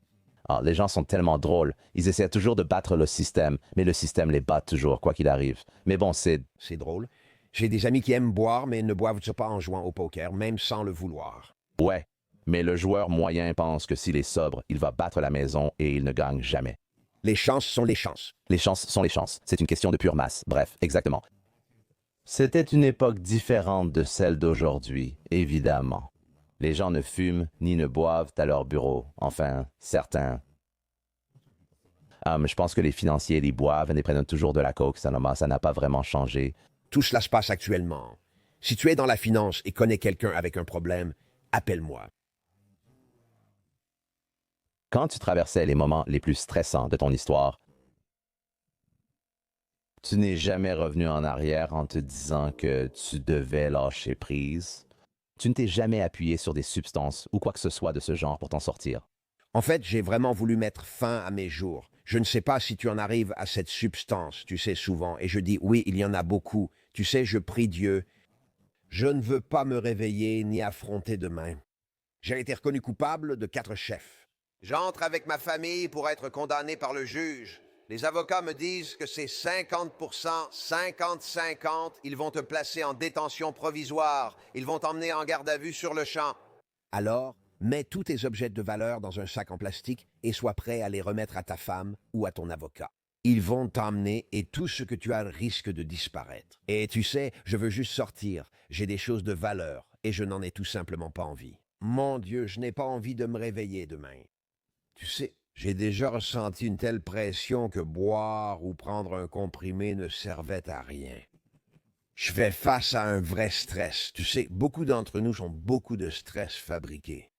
Ah, les gens sont tellement drôles. Ils essaient toujours de battre le système, mais le système les bat toujours, quoi qu'il arrive. Mais bon, c'est drôle. J'ai des amis qui aiment boire, mais ne boivent pas en jouant au poker, même sans le vouloir. Ouais, mais le joueur moyen pense que s'il est sobre, il va battre la maison et il ne gagne jamais. Les chances sont les chances. Les chances sont les chances. C'est une question de pure masse. Bref, exactement. C'était une époque différente de celle d'aujourd'hui, évidemment. Les gens ne fument ni ne boivent à leur bureau. Enfin, certains. Je pense que les financiers les boivent et prennent toujours de la coke. Ça n'a pas vraiment changé. Tout cela se passe actuellement. Si tu es dans la finance et connais quelqu'un avec un problème, appelle-moi. Quand tu traversais les moments les plus stressants de ton histoire, tu n'es jamais revenu en arrière en te disant que tu devais lâcher prise. Tu ne t'es jamais appuyé sur des substances ou quoi que ce soit de ce genre pour t'en sortir. En fait, j'ai vraiment voulu mettre fin à mes jours. Je ne sais pas si tu en arrives à cette substance, tu sais souvent, et je dis oui, il y en a beaucoup. Tu sais, je prie Dieu. Je ne veux pas me réveiller ni affronter demain. J'ai été reconnu coupable de 4 chefs. J'entre avec ma famille pour être condamné par le juge. Les avocats me disent que c'est 50%, 50-50. Ils vont te placer en détention provisoire. Ils vont t'emmener en garde à vue sur le champ. Alors, mets tous tes objets de valeur dans un sac en plastique et sois prêt à les remettre à ta femme ou à ton avocat. Ils vont t'emmener et tout ce que tu as risque de disparaître. Et tu sais, je veux juste sortir. J'ai des choses de valeur et je n'en ai tout simplement pas envie. Mon Dieu, je n'ai pas envie de me réveiller demain. Tu sais, J'ai déjà ressenti une telle pression que boire ou prendre un comprimé ne servait à rien. Je fais face à un vrai stress. Tu sais, beaucoup d'entre nous ont beaucoup de stress fabriqué.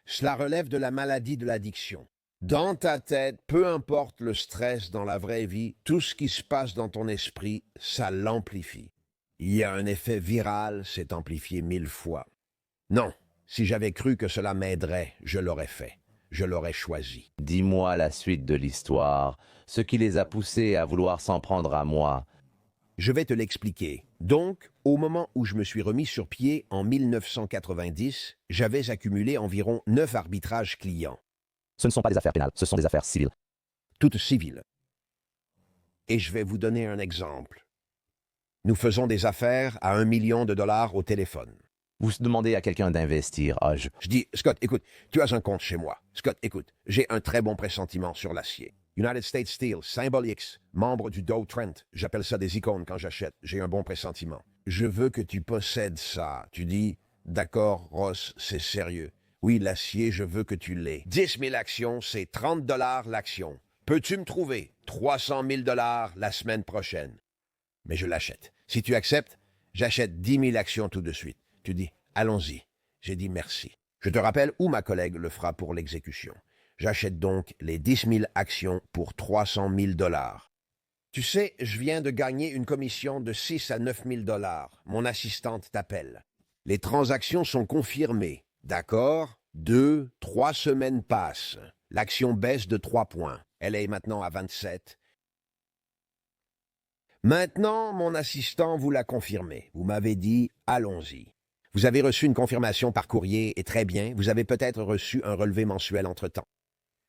Cela relève de la maladie de l'addiction. Dans ta tête, peu importe le stress dans la vraie vie, tout ce qui se passe dans ton esprit, ça l'amplifie. Il y a un effet viral, c'est amplifié 1000 fois. Non, si j'avais cru que cela m'aiderait, je l'aurais fait. Je l'aurais choisi. Dis-moi la suite de l'histoire, ce qui les a poussés à vouloir s'en prendre à moi. Je vais te l'expliquer. Donc, au moment où je me suis remis sur pied en 1990, j'avais accumulé environ 9 arbitrages clients. Ce ne sont pas des affaires pénales, ce sont des affaires civiles. Toutes civiles. Et je vais vous donner un exemple. Nous faisons des affaires à $1 million au téléphone. Vous demandez à quelqu'un d'investir. Je dis, Scott, écoute, tu as un compte chez moi. Scott, écoute, j'ai un très bon pressentiment sur l'acier. United States Steel, symbole X, membre du Dow Trent. J'appelle ça des icônes quand j'achète. J'ai un bon pressentiment. Je veux que tu possèdes ça. Tu dis, d'accord, Ross, c'est sérieux. Oui, l'acier, je veux que tu l'aies. 10 000 actions, c'est 30 $ l'action. Peux-tu me trouver 300 000 $ la semaine prochaine? Mais je l'achète. Si tu acceptes, j'achète 10 000 actions tout de suite. Tu dis, allons-y. J'ai dit merci. Je te rappelle où ma collègue le fera pour l'exécution. J'achète donc les 10 000 actions pour 300 000 $. Tu sais, je viens de gagner une commission de 6 à 9 000 $. Mon assistante t'appelle. Les transactions sont confirmées. D'accord? 2, 3 semaines passent. L'action baisse de 3 points. Elle est maintenant à 27. Maintenant, mon assistant vous l'a confirmé. Vous m'avez dit, allons-y. Vous avez reçu une confirmation par courrier et très bien, vous avez peut-être reçu un relevé mensuel entre-temps.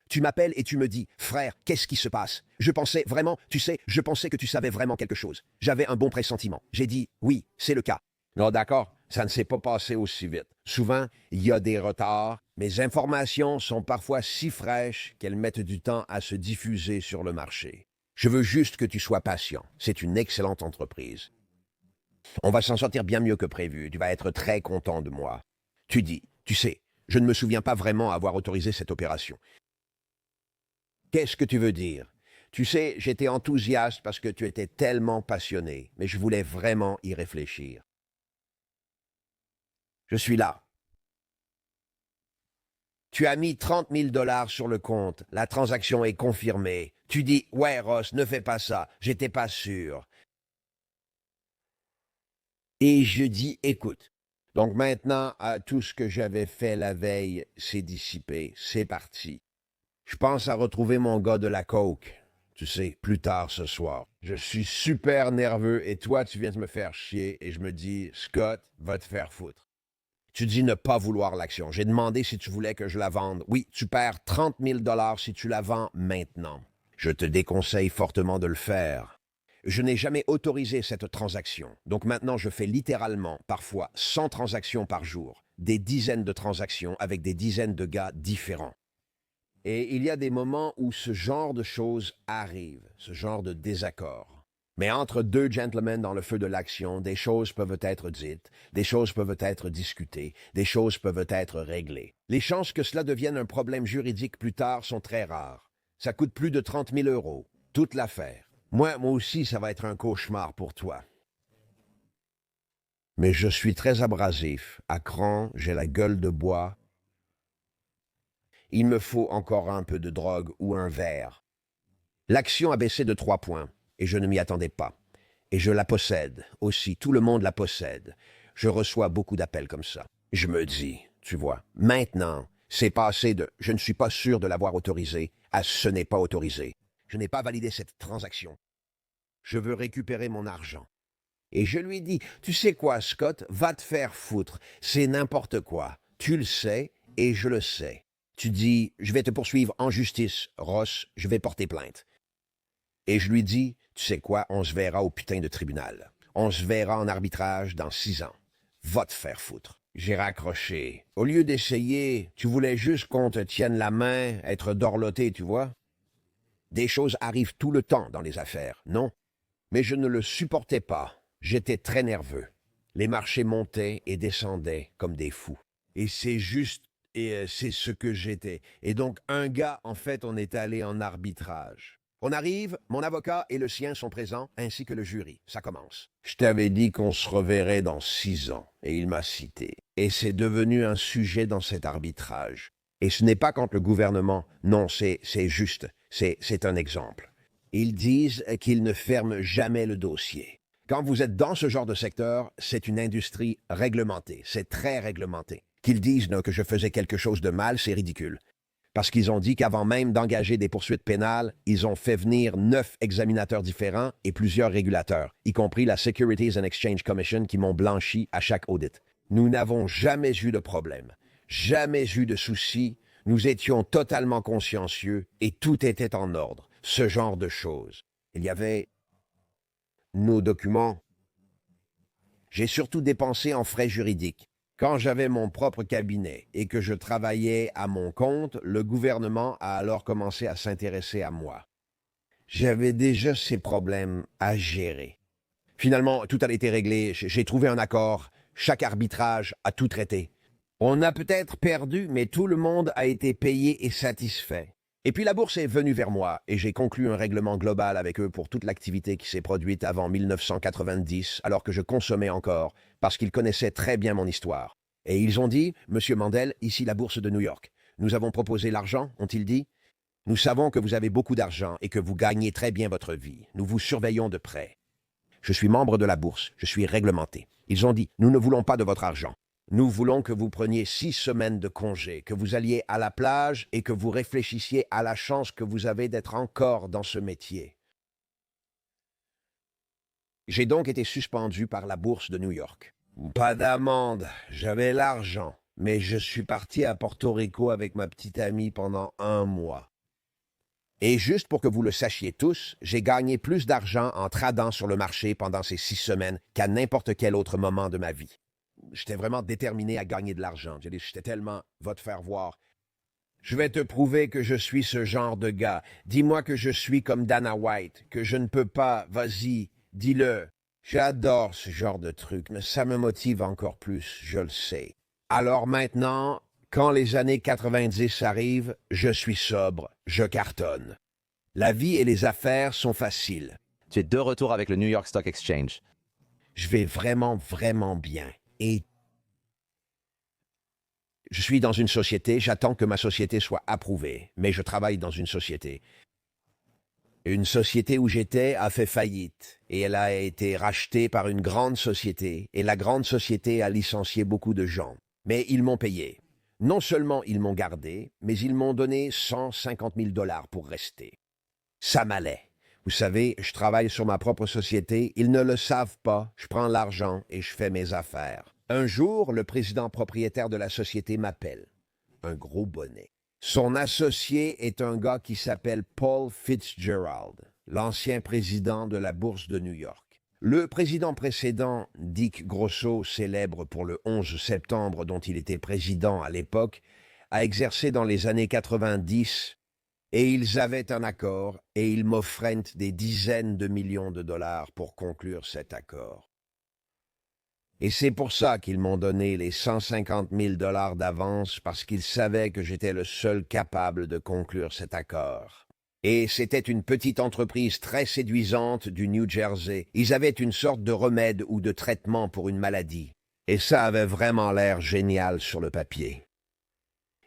Tu m'appelles et tu me dis, frère, qu'est-ce qui se passe? Je pensais vraiment, tu sais, je pensais que tu savais vraiment quelque chose. J'avais un bon pressentiment. J'ai dit, oui, c'est le cas. Non, d'accord, ça ne s'est pas passé aussi vite. Souvent, il y a des retards. Mes informations sont parfois si fraîches qu'elles mettent du temps à se diffuser sur le marché. Je veux juste que tu sois patient. C'est une excellente entreprise. On va s'en sortir bien mieux que prévu. Tu vas être très content de moi. Tu dis, tu sais, je ne me souviens pas vraiment avoir autorisé cette opération. Qu'est-ce que tu veux dire? Tu sais, j'étais enthousiaste parce que tu étais tellement passionné, mais je voulais vraiment y réfléchir. Je suis là. Tu as mis 30 000 $ sur le compte. La transaction est confirmée. Tu dis, ouais, Ross, ne fais pas ça. J'étais pas sûr. Et je dis, écoute. Donc maintenant, tout ce que j'avais fait la veille s'est dissipé. C'est parti. Je pense à retrouver mon gars de la coke. Tu sais, plus tard ce soir. Je suis super nerveux et toi, tu viens de me faire chier et je me dis, Scott, va te faire foutre. Tu dis ne pas vouloir l'action. J'ai demandé si tu voulais que je la vende. Oui, tu perds 30 000 $ si tu la vends maintenant. Je te déconseille fortement de le faire. Je n'ai jamais autorisé cette transaction. Donc maintenant, je fais littéralement, parfois, 100 transactions par jour. Des dizaines de transactions avec des dizaines de gars différents. Et il y a des moments où ce genre de choses arrive, ce genre de désaccord. Mais entre deux gentlemen dans le feu de l'action, des choses peuvent être dites, des choses peuvent être discutées, des choses peuvent être réglées. Les chances que cela devienne un problème juridique plus tard sont très rares. Ça coûte plus de 30 000 €, toute l'affaire. Moi aussi, ça va être un cauchemar pour toi. Mais je suis très abrasif, à cran, j'ai la gueule de bois. Il me faut encore un peu de drogue ou un verre. L'action a baissé de 3 points. Et je ne m'y attendais pas. Et je la possède aussi, tout le monde la possède. Je reçois beaucoup d'appels comme ça. Je me dis, tu vois, maintenant, c'est passé de « je ne suis pas sûr de l'avoir autorisé » à « ce n'est pas autorisé ». Je n'ai pas validé cette transaction. Je veux récupérer mon argent. Et je lui dis, tu sais quoi, Scott, va te faire foutre, c'est n'importe quoi. Tu le sais et je le sais. Tu dis, je vais te poursuivre en justice, Ross, je vais porter plainte. Et je lui dis, tu sais quoi, on se verra au putain de tribunal. On se verra en arbitrage dans 6 ans. Va te faire foutre. J'ai raccroché. Au lieu d'essayer, tu voulais juste qu'on te tienne la main, être dorloté, tu vois? Des choses arrivent tout le temps dans les affaires, non? Mais je ne le supportais pas. J'étais très nerveux. Les marchés montaient et descendaient comme des fous. Et c'est juste Et c'est ce que j'étais. Et donc, un gars, en fait, on est allé en arbitrage. On arrive, mon avocat et le sien sont présents, ainsi que le jury. Ça commence. Je t'avais dit qu'on se reverrait dans 6 ans, et il m'a cité. Et c'est devenu un sujet dans cet arbitrage. Et ce n'est pas contre le gouvernement, non, c'est juste, c'est un exemple. Ils disent qu'ils ne ferment jamais le dossier. Quand vous êtes dans ce genre de secteur, c'est une industrie réglementée, c'est très réglementé. Qu'ils disent que je faisais quelque chose de mal, c'est ridicule. Parce qu'ils ont dit qu'avant même d'engager des poursuites pénales, ils ont fait venir 9 examinateurs différents et plusieurs régulateurs, y compris la Securities and Exchange Commission qui m'ont blanchi à chaque audit. Nous n'avons jamais eu de problème, jamais eu de soucis, nous étions totalement consciencieux et tout était en ordre, ce genre de choses. Il y avait nos documents. J'ai surtout dépensé en frais juridiques. Quand j'avais mon propre cabinet et que je travaillais à mon compte, le gouvernement a alors commencé à s'intéresser à moi. J'avais déjà ces problèmes à gérer. Finalement, tout a été réglé, j'ai trouvé un accord, chaque arbitrage a tout traité. On a peut-être perdu, mais tout le monde a été payé et satisfait. Et puis la bourse est venue vers moi et j'ai conclu un règlement global avec eux pour toute l'activité qui s'est produite avant 1990, alors que je consommais encore, parce qu'ils connaissaient très bien mon histoire. Et ils ont dit, « Monsieur Mandel, ici la bourse de New York. Nous avons proposé l'argent, ont-ils dit? Nous savons que vous avez beaucoup d'argent et que vous gagnez très bien votre vie. Nous vous surveillons de près. Je suis membre de la bourse, je suis réglementé. Ils ont dit, nous ne voulons pas de votre argent. Nous voulons que vous preniez 6 semaines de congé, que vous alliez à la plage et que vous réfléchissiez à la chance que vous avez d'être encore dans ce métier. » J'ai donc été suspendu par la bourse de New York. Pas d'amende, j'avais l'argent, mais je suis parti à Porto Rico avec ma petite amie pendant 1 mois. Et juste pour que vous le sachiez tous, j'ai gagné plus d'argent en tradant sur le marché pendant ces 6 semaines qu'à n'importe quel autre moment de ma vie. J'étais vraiment déterminé à gagner de l'argent. J'étais tellement, va te faire voir. Je vais te prouver que je suis ce genre de gars. Dis-moi que je suis comme Dana White, que je ne peux pas, vas-y, dis-le. J'adore ce genre de truc, mais ça me motive encore plus, je le sais. Alors maintenant, quand les années 90 arrivent, je suis sobre, je cartonne. La vie et les affaires sont faciles. Tu es de retour avec le New York Stock Exchange. Je vais vraiment, vraiment bien. Et je suis dans une société, j'attends que ma société soit approuvée, mais je travaille dans une société. Une société où j'étais a fait faillite et elle a été rachetée par une grande société et la grande société a licencié beaucoup de gens. Mais ils m'ont payé. Non seulement ils m'ont gardé, mais ils m'ont donné 150 000 $ pour rester. Ça m'allait. Vous savez, je travaille sur ma propre société, ils ne le savent pas, je prends l'argent et je fais mes affaires. Un jour, le président propriétaire de la société m'appelle. Un gros bonnet. Son associé est un gars qui s'appelle Paul Fitzgerald, l'ancien président de la bourse de New York. Le président précédent, Dick Grosso, célèbre pour le 11 septembre dont il était président à l'époque, a exercé dans les années 90 et ils avaient un accord et ils m'offraient des dizaines de millions de dollars pour conclure cet accord. Et c'est pour ça qu'ils m'ont donné les 150 000 $ d'avance, parce qu'ils savaient que j'étais le seul capable de conclure cet accord. Et c'était une petite entreprise très séduisante du New Jersey. Ils avaient une sorte de remède ou de traitement pour une maladie. Et ça avait vraiment l'air génial sur le papier.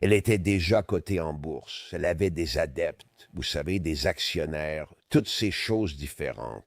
Elle était déjà cotée en bourse. Elle avait des adeptes, vous savez, des actionnaires, toutes ces choses différentes.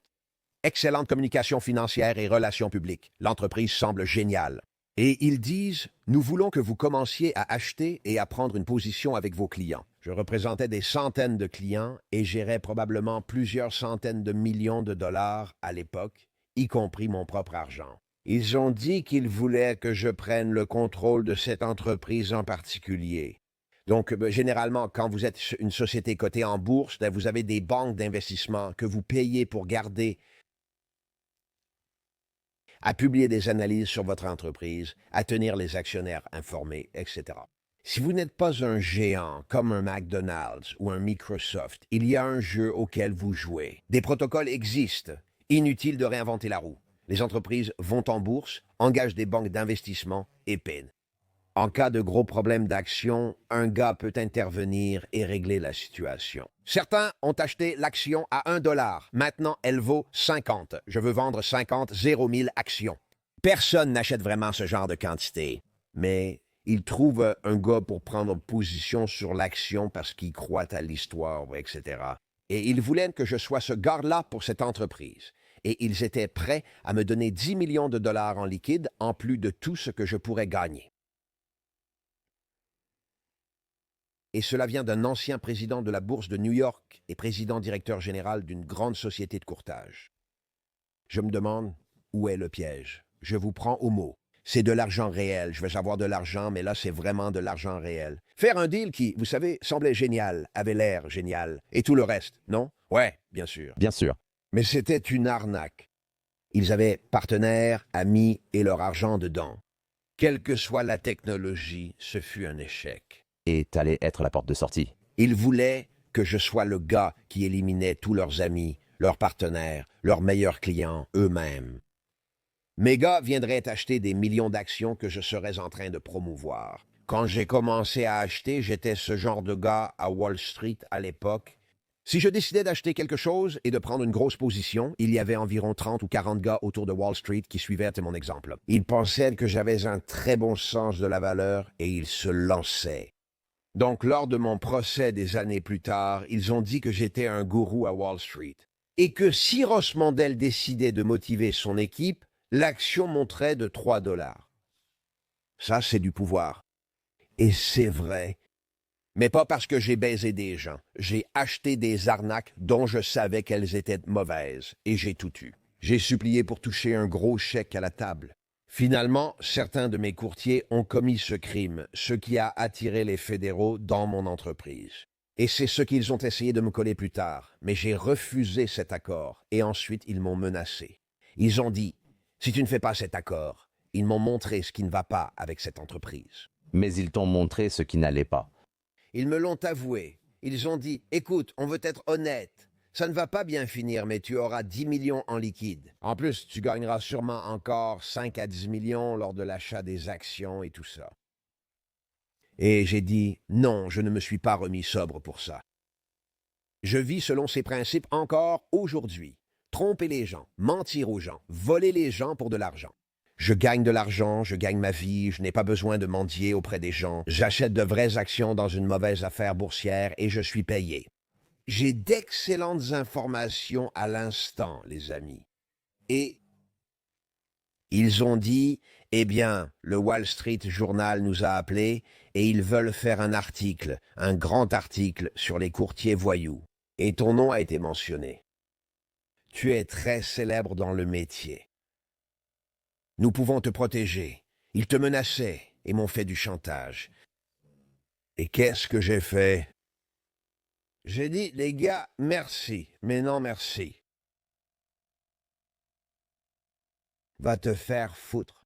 Excellente communication financière et relations publiques. L'entreprise semble géniale. Et ils disent, nous voulons que vous commenciez à acheter et à prendre une position avec vos clients. Je représentais des centaines de clients et gérais probablement plusieurs centaines de millions de dollars à l'époque, y compris mon propre argent. Ils ont dit qu'ils voulaient que je prenne le contrôle de cette entreprise en particulier. Donc, généralement, quand vous êtes une société cotée en bourse, vous avez des banques d'investissement que vous payez pour garder, à publier des analyses sur votre entreprise, à tenir les actionnaires informés, etc. Si vous n'êtes pas un géant comme un McDonald's ou un Microsoft, il y a un jeu auquel vous jouez. Des protocoles existent. Inutile de réinventer la roue. Les entreprises vont en bourse, engagent des banques d'investissement et paient. En cas de gros problème d'action, un gars peut intervenir et régler la situation. Certains ont acheté l'action à 1 $. Maintenant, elle vaut 50. Je veux vendre 50 000 actions. Personne n'achète vraiment ce genre de quantité. Mais ils trouvent un gars pour prendre position sur l'action parce qu'il croit à l'histoire, etc. Et ils voulaient que je sois ce gars-là pour cette entreprise. Et ils étaient prêts à me donner 10 millions de dollars en liquide, en plus de tout ce que je pourrais gagner. Et cela vient d'un ancien président de la Bourse de New York et président directeur général d'une grande société de courtage. Je me demande, où est le piège? Je vous prends au mot. C'est de l'argent réel. Je vais avoir de l'argent, mais là, c'est vraiment de l'argent réel. Faire un deal qui, vous savez, semblait génial, avait l'air génial. Et tout le reste, non? Ouais, bien sûr. Bien sûr. Mais c'était une arnaque. Ils avaient partenaires, amis et leur argent dedans. Quelle que soit la technologie, ce fut un échec. Et t'allais être la porte de sortie. Ils voulaient que je sois le gars qui éliminait tous leurs amis, leurs partenaires, leurs meilleurs clients, eux-mêmes. Mes gars viendraient acheter des millions d'actions que je serais en train de promouvoir. Quand j'ai commencé à acheter, j'étais ce genre de gars à Wall Street à l'époque. Si je décidais d'acheter quelque chose et de prendre une grosse position, il y avait environ 30 ou 40 gars autour de Wall Street qui suivaient mon exemple. Ils pensaient que j'avais un très bon sens de la valeur et ils se lançaient. Donc, lors de mon procès des années plus tard, ils ont dit que j'étais un gourou à Wall Street et que si Ross Mandel décidait de motiver son équipe, l'action monterait de 3 $. Ça, c'est du pouvoir. Et c'est vrai. Mais pas parce que j'ai baisé des gens. J'ai acheté des arnaques dont je savais qu'elles étaient mauvaises et j'ai tout eu. J'ai supplié pour toucher un gros chèque à la table. Finalement, certains de mes courtiers ont commis ce crime, ce qui a attiré les fédéraux dans mon entreprise. Et c'est ce qu'ils ont essayé de me coller plus tard, mais j'ai refusé cet accord, et ensuite ils m'ont menacé. Ils ont dit, si tu ne fais pas cet accord, ils m'ont montré ce qui ne va pas avec cette entreprise. Mais ils t'ont montré ce qui n'allait pas. Ils me l'ont avoué. Ils ont dit, écoute, on veut être honnête. Ça ne va pas bien finir, mais tu auras 10 millions en liquide. En plus, tu gagneras sûrement encore 5 à 10 millions lors de l'achat des actions et tout ça. Et j'ai dit, non, je ne me suis pas remis sobre pour ça. Je vis selon ces principes encore aujourd'hui. Tromper les gens, mentir aux gens, voler les gens pour de l'argent. Je gagne de l'argent, je gagne ma vie, je n'ai pas besoin de mendier auprès des gens. J'achète de vraies actions dans une mauvaise affaire boursière et je suis payé. J'ai d'excellentes informations à l'instant, les amis. Et ils ont dit, eh bien, le Wall Street Journal nous a appelés et ils veulent faire un article, un grand article sur les courtiers voyous. Et ton nom a été mentionné. Tu es très célèbre dans le métier. Nous pouvons te protéger. Ils te menaçaient et m'ont fait du chantage. Et qu'est-ce que j'ai fait? J'ai dit, les gars, merci, mais non merci. Va te faire foutre.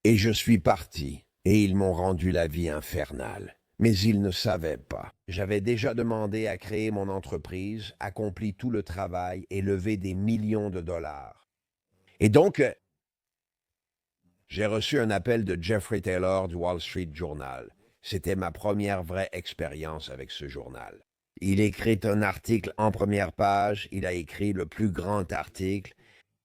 Et je suis parti, et ils m'ont rendu la vie infernale. Mais ils ne savaient pas. J'avais déjà demandé à créer mon entreprise, accompli tout le travail et levé des millions de dollars. Et donc, j'ai reçu un appel de Jeffrey Taylor du Wall Street Journal. C'était ma première vraie expérience avec ce journal. Il écrit un article en première page, il a écrit le plus grand article.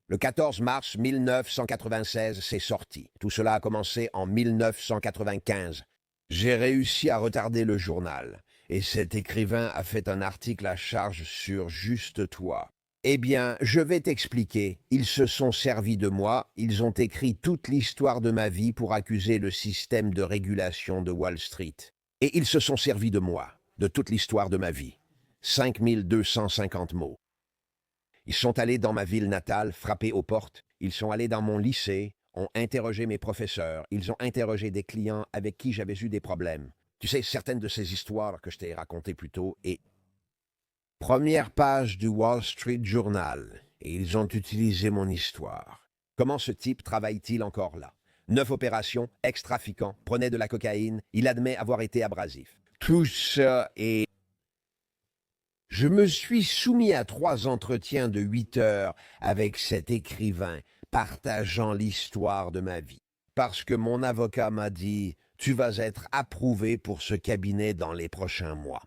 Le 14 mars 1996, c'est sorti. Tout cela a commencé en 1995. J'ai réussi à retarder le journal, et cet écrivain a fait un article à charge sur Juste toi. Eh bien, je vais t'expliquer. Ils se sont servis de moi, ils ont écrit toute l'histoire de ma vie pour accuser le système de régulation de Wall Street. Et ils se sont servis de moi, de toute l'histoire de ma vie. 5250 mots. Ils sont allés dans ma ville natale, frapper aux portes. Ils sont allés dans mon lycée, ont interrogé mes professeurs. Ils ont interrogé des clients avec qui j'avais eu des problèmes. Tu sais, certaines de ces histoires que je t'ai racontées plus tôt. Et première page du Wall Street Journal. Et ils ont utilisé mon histoire. Comment ce type travaille-t-il encore là? 9 opérations, ex-trafiquant, prenait de la cocaïne. Il admet avoir été abrasif. Tout ça est... Je me suis soumis à 3 entretiens de 8 heures avec cet écrivain, partageant l'histoire de ma vie. Parce que mon avocat m'a dit, tu vas être approuvé pour ce cabinet dans les prochains mois.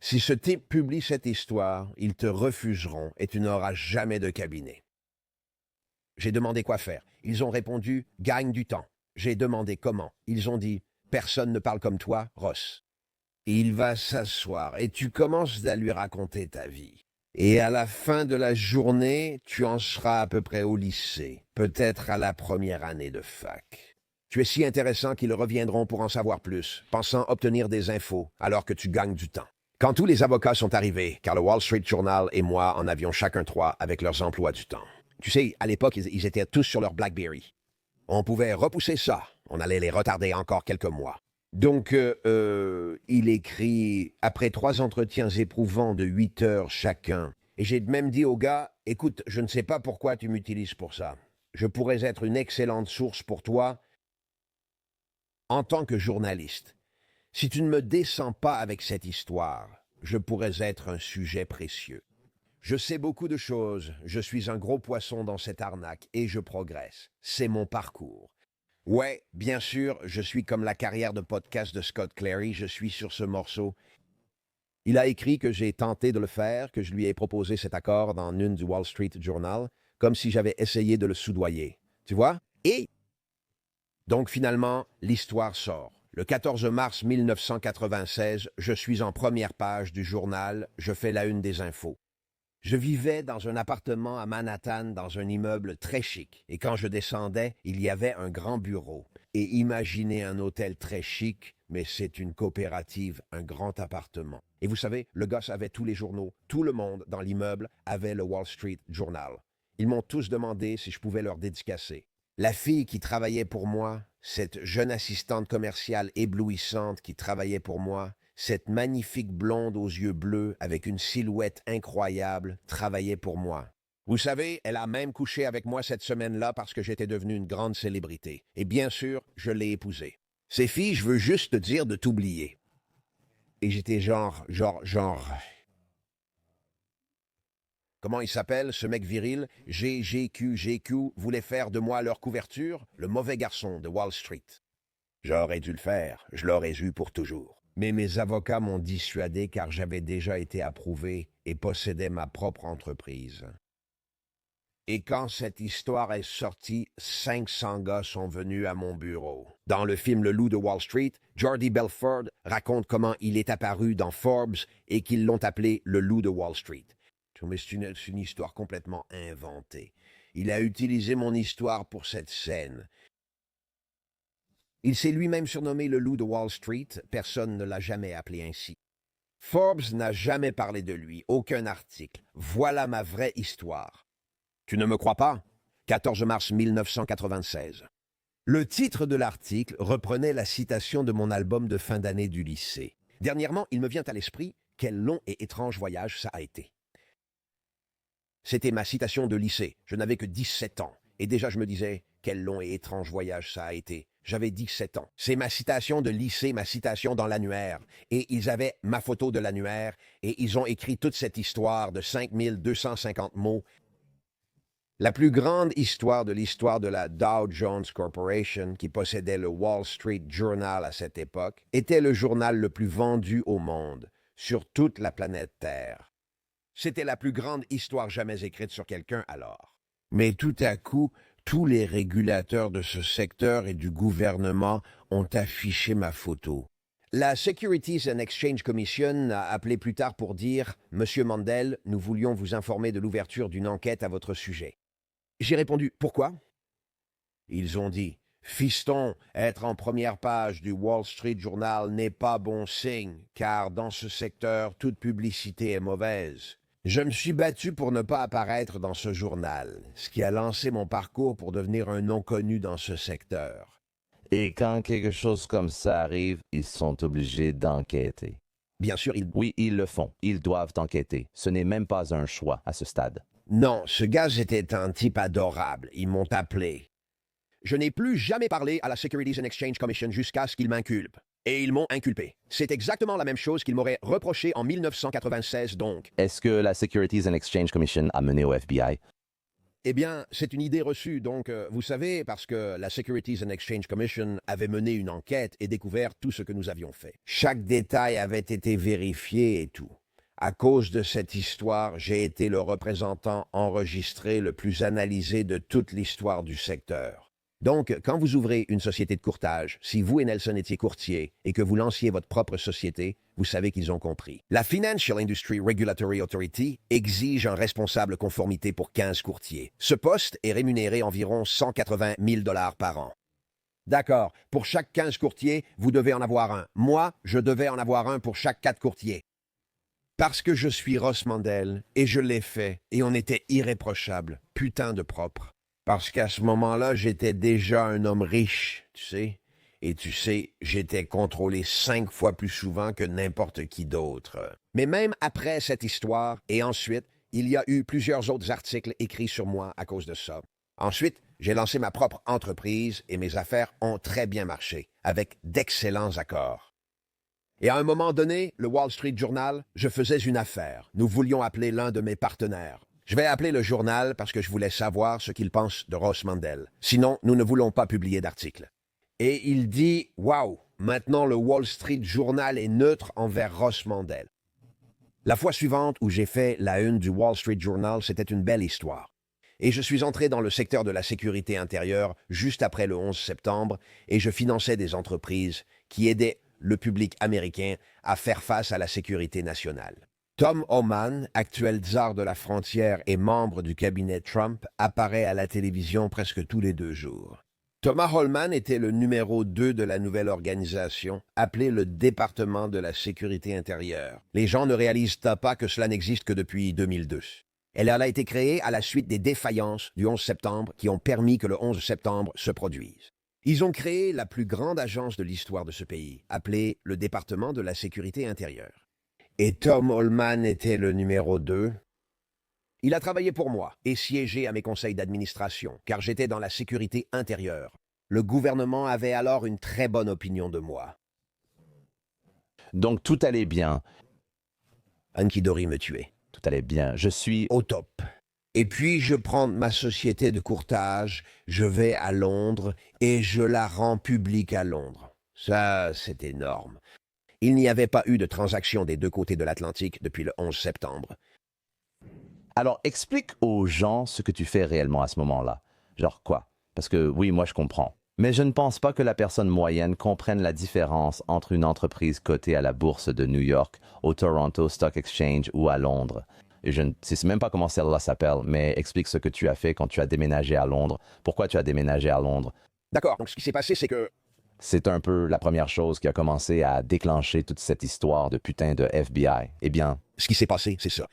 Si ce type publie cette histoire, ils te refuseront et tu n'auras jamais de cabinet. J'ai demandé quoi faire. Ils ont répondu, gagne du temps. J'ai demandé comment. Ils ont dit, personne ne parle comme toi, Ross. Il va s'asseoir et tu commences à lui raconter ta vie. Et à la fin de la journée, tu en seras à peu près au lycée, peut-être à la première année de fac. Tu es si intéressant qu'ils reviendront pour en savoir plus, pensant obtenir des infos, alors que tu gagnes du temps. Quand tous les avocats sont arrivés, car le Wall Street Journal et moi en avions chacun 3 avec leurs emplois du temps. Tu sais, à l'époque, ils étaient tous sur leur BlackBerry. On pouvait repousser ça, on allait les retarder encore quelques mois. Donc, il écrit « Après 3 entretiens éprouvants de 8 heures chacun, et j'ai même dit au gars, écoute, je ne sais pas pourquoi tu m'utilises pour ça. Je pourrais être une excellente source pour toi en tant que journaliste. Si tu ne me descends pas avec cette histoire, je pourrais être un sujet précieux. Je sais beaucoup de choses, je suis un gros poisson dans cette arnaque et je progresse. C'est mon parcours. Ouais, bien sûr, je suis comme la carrière de podcast de Scott Clary, je suis sur ce morceau. Il a écrit que j'ai tenté de le faire, que je lui ai proposé cet accord dans une du Wall Street Journal, comme si j'avais essayé de le soudoyer. Tu vois? Et donc finalement, l'histoire sort. Le 14 mars 1996, je suis en première page du journal, je fais la une des infos. Je vivais dans un appartement à Manhattan, dans un immeuble très chic, et quand je descendais, il y avait un grand bureau. Et imaginez un hôtel très chic, mais c'est une coopérative, un grand appartement. Et vous savez, le gosse avait tous les journaux, tout le monde dans l'immeuble avait le Wall Street Journal. Ils m'ont tous demandé si je pouvais leur dédicacer. La fille qui travaillait pour moi, cette jeune assistante commerciale éblouissante qui travaillait pour moi, cette magnifique blonde aux yeux bleus avec une silhouette incroyable travaillait pour moi. Vous savez, elle a même couché avec moi cette semaine-là parce que j'étais devenu une grande célébrité. Et bien sûr, je l'ai épousée. Ces filles, je veux juste te dire de t'oublier. Et j'étais genre... Comment il s'appelle, ce mec viril? GQ voulait faire de moi leur couverture, le mauvais garçon de Wall Street. J'aurais dû le faire, je l'aurais eu pour toujours. Mais mes avocats m'ont dissuadé car j'avais déjà été approuvé et possédais ma propre entreprise. Et quand cette histoire est sortie, 500 gars sont venus à mon bureau. Dans le film Le Loup de Wall Street, Jordy Belfort raconte comment il est apparu dans Forbes et qu'ils l'ont appelé le Loup de Wall Street. Mais c'est une histoire complètement inventée. Il a utilisé mon histoire pour cette scène. Il s'est lui-même surnommé le Loup de Wall Street, personne ne l'a jamais appelé ainsi. Forbes n'a jamais parlé de lui, aucun article. Voilà ma vraie histoire. Tu ne me crois pas? 14 mars 1996. Le titre de l'article reprenait la citation de mon album de fin d'année du lycée. Dernièrement, il me vient à l'esprit quel long et étrange voyage ça a été. C'était ma citation de lycée. Je n'avais que 17 ans. Et déjà, je me disais, quel long et étrange voyage ça a été. J'avais 17 ans. C'est ma citation de lycée, ma citation dans l'annuaire. Et ils avaient ma photo de l'annuaire. Et ils ont écrit toute cette histoire de 5250 mots. La plus grande histoire de la Dow Jones Corporation, qui possédait le Wall Street Journal à cette époque, était le journal le plus vendu au monde, sur toute la planète Terre. C'était la plus grande histoire jamais écrite sur quelqu'un alors. Mais tout à coup, tous les régulateurs de ce secteur et du gouvernement ont affiché ma photo. La Securities and Exchange Commission a appelé plus tard pour dire « Monsieur Mandel, nous voulions vous informer de l'ouverture d'une enquête à votre sujet. » J'ai répondu « Pourquoi ?» Ils ont dit « Fiston, être en première page du Wall Street Journal n'est pas bon signe, car dans ce secteur, toute publicité est mauvaise. » Je me suis battu pour ne pas apparaître dans ce journal, ce qui a lancé mon parcours pour devenir un nom connu dans ce secteur. Et quand quelque chose comme ça arrive, ils sont obligés d'enquêter. Bien sûr, Oui, ils le font. Ils doivent enquêter. Ce n'est même pas un choix à ce stade. Non, ce gars était un type adorable. Ils m'ont appelé. Je n'ai plus jamais parlé à la Securities and Exchange Commission jusqu'à ce qu'ils m'inculpent. Et ils m'ont inculpé. C'est exactement la même chose qu'ils m'auraient reproché en 1996 donc. Est-ce que la Securities and Exchange Commission a mené au FBI? Eh bien, c'est une idée reçue. Donc, vous savez, parce que la Securities and Exchange Commission avait mené une enquête et découvert tout ce que nous avions fait. Chaque détail avait été vérifié et tout. À cause de cette histoire, j'ai été le représentant enregistré le plus analysé de toute l'histoire du secteur. Donc, quand vous ouvrez une société de courtage, si vous et Nelson étiez courtier et que vous lanciez votre propre société, vous savez qu'ils ont compris. La Financial Industry Regulatory Authority exige un responsable conformité pour 15 courtiers. Ce poste est rémunéré environ 180 000 $ par an. D'accord, pour chaque 15 courtiers, vous devez en avoir un. Moi, je devais en avoir un pour chaque 4 courtiers. Parce que je suis Ross Mandel, et je l'ai fait, et on était irréprochable, putain de propre. Parce qu'à ce moment-là, j'étais déjà un homme riche, tu sais. Et tu sais, j'étais contrôlé 5 fois plus souvent que n'importe qui d'autre. Mais même après cette histoire, et ensuite, il y a eu plusieurs autres articles écrits sur moi à cause de ça. Ensuite, j'ai lancé ma propre entreprise et mes affaires ont très bien marché, avec d'excellents accords. Et à un moment donné, le Wall Street Journal, je faisais une affaire. Nous voulions appeler l'un de mes partenaires. Je vais appeler le journal parce que je voulais savoir ce qu'il pense de Ross Mandel. Sinon, nous ne voulons pas publier d'article. Et il dit « Wow, maintenant le Wall Street Journal est neutre envers Ross Mandel. » La fois suivante où j'ai fait la une du Wall Street Journal, c'était une belle histoire. Et je suis entré dans le secteur de la sécurité intérieure juste après le 11 septembre et je finançais des entreprises qui aidaient le public américain à faire face à la sécurité nationale. Tom Homan, actuel tsar de la frontière et membre du cabinet Trump, apparaît à la télévision presque tous les 2 jours. Thomas Homan était le numéro 2 de la nouvelle organisation, appelée le département de la sécurité intérieure. Les gens ne réalisent pas que cela n'existe que depuis 2002. Elle a été créée à la suite des défaillances du 11 septembre qui ont permis que le 11 septembre se produise. Ils ont créé la plus grande agence de l'histoire de ce pays, appelée le département de la sécurité intérieure. Et Tom Homan était le numéro 2. Il a travaillé pour moi et siégé à mes conseils d'administration, car j'étais dans la sécurité intérieure. Le gouvernement avait alors une très bonne opinion de moi. Donc tout allait bien. Ankidori me tuait. Tout allait bien. Je suis au top. Et puis je prends ma société de courtage, je vais à Londres et je la rends publique à Londres. Ça, c'est énorme. Il n'y avait pas eu de transaction des 2 côtés de l'Atlantique depuis le 11 septembre. Alors, explique aux gens ce que tu fais réellement à ce moment-là. Genre quoi? Parce que oui, moi je comprends. Mais je ne pense pas que la personne moyenne comprenne la différence entre une entreprise cotée à la bourse de New York, au Toronto Stock Exchange ou à Londres. Et je ne sais même pas comment celle-là s'appelle, mais explique ce que tu as fait quand tu as déménagé à Londres. Pourquoi tu as déménagé à Londres? D'accord, donc ce qui s'est passé, c'est que... C'est un peu la première chose qui a commencé à déclencher toute cette histoire de putain de FBI. Eh bien... Ce qui s'est passé, c'est ça.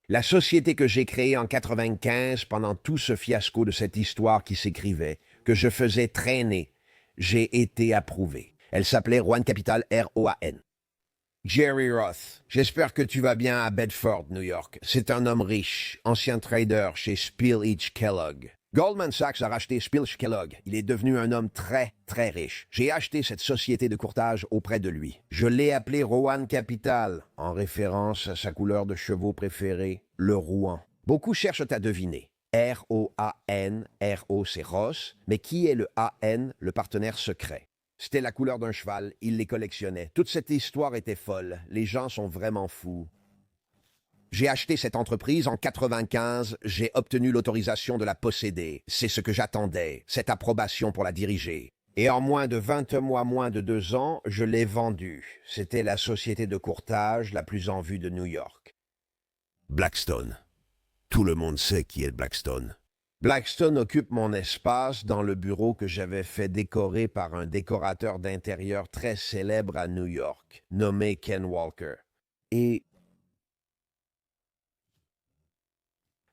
La société que j'ai créée en 95, pendant tout ce fiasco de cette histoire qui s'écrivait, que je faisais traîner, j'ai été approuvé. Elle s'appelait Rowan Capital, R-O-A-N. Jerry Roth, j'espère que tu vas bien à Bedford, New York. C'est un homme riche, ancien trader chez Spielitch Kellogg. Goldman Sachs a racheté Spielitch Kellogg. Il est devenu un homme très, très riche. J'ai acheté cette société de courtage auprès de lui. Je l'ai appelé Rowan Capital, en référence à sa couleur de chevaux préférée, le Rouen. Beaucoup cherchent à deviner. R-O-A-N, R-O c'est Ross, mais qui est le A-N, le partenaire secret? C'était la couleur d'un cheval, il les collectionnait. Toute cette histoire était folle. Les gens sont vraiment fous. J'ai acheté cette entreprise en 95, j'ai obtenu l'autorisation de la posséder. C'est ce que j'attendais, cette approbation pour la diriger. Et en moins de 20 mois, moins de 2 ans, je l'ai vendue. C'était la société de courtage la plus en vue de New York. Blackstone. Tout le monde sait qui est Blackstone. Blackstone occupe mon espace dans le bureau que j'avais fait décorer par un décorateur d'intérieur très célèbre à New York, nommé Ken Walker. Et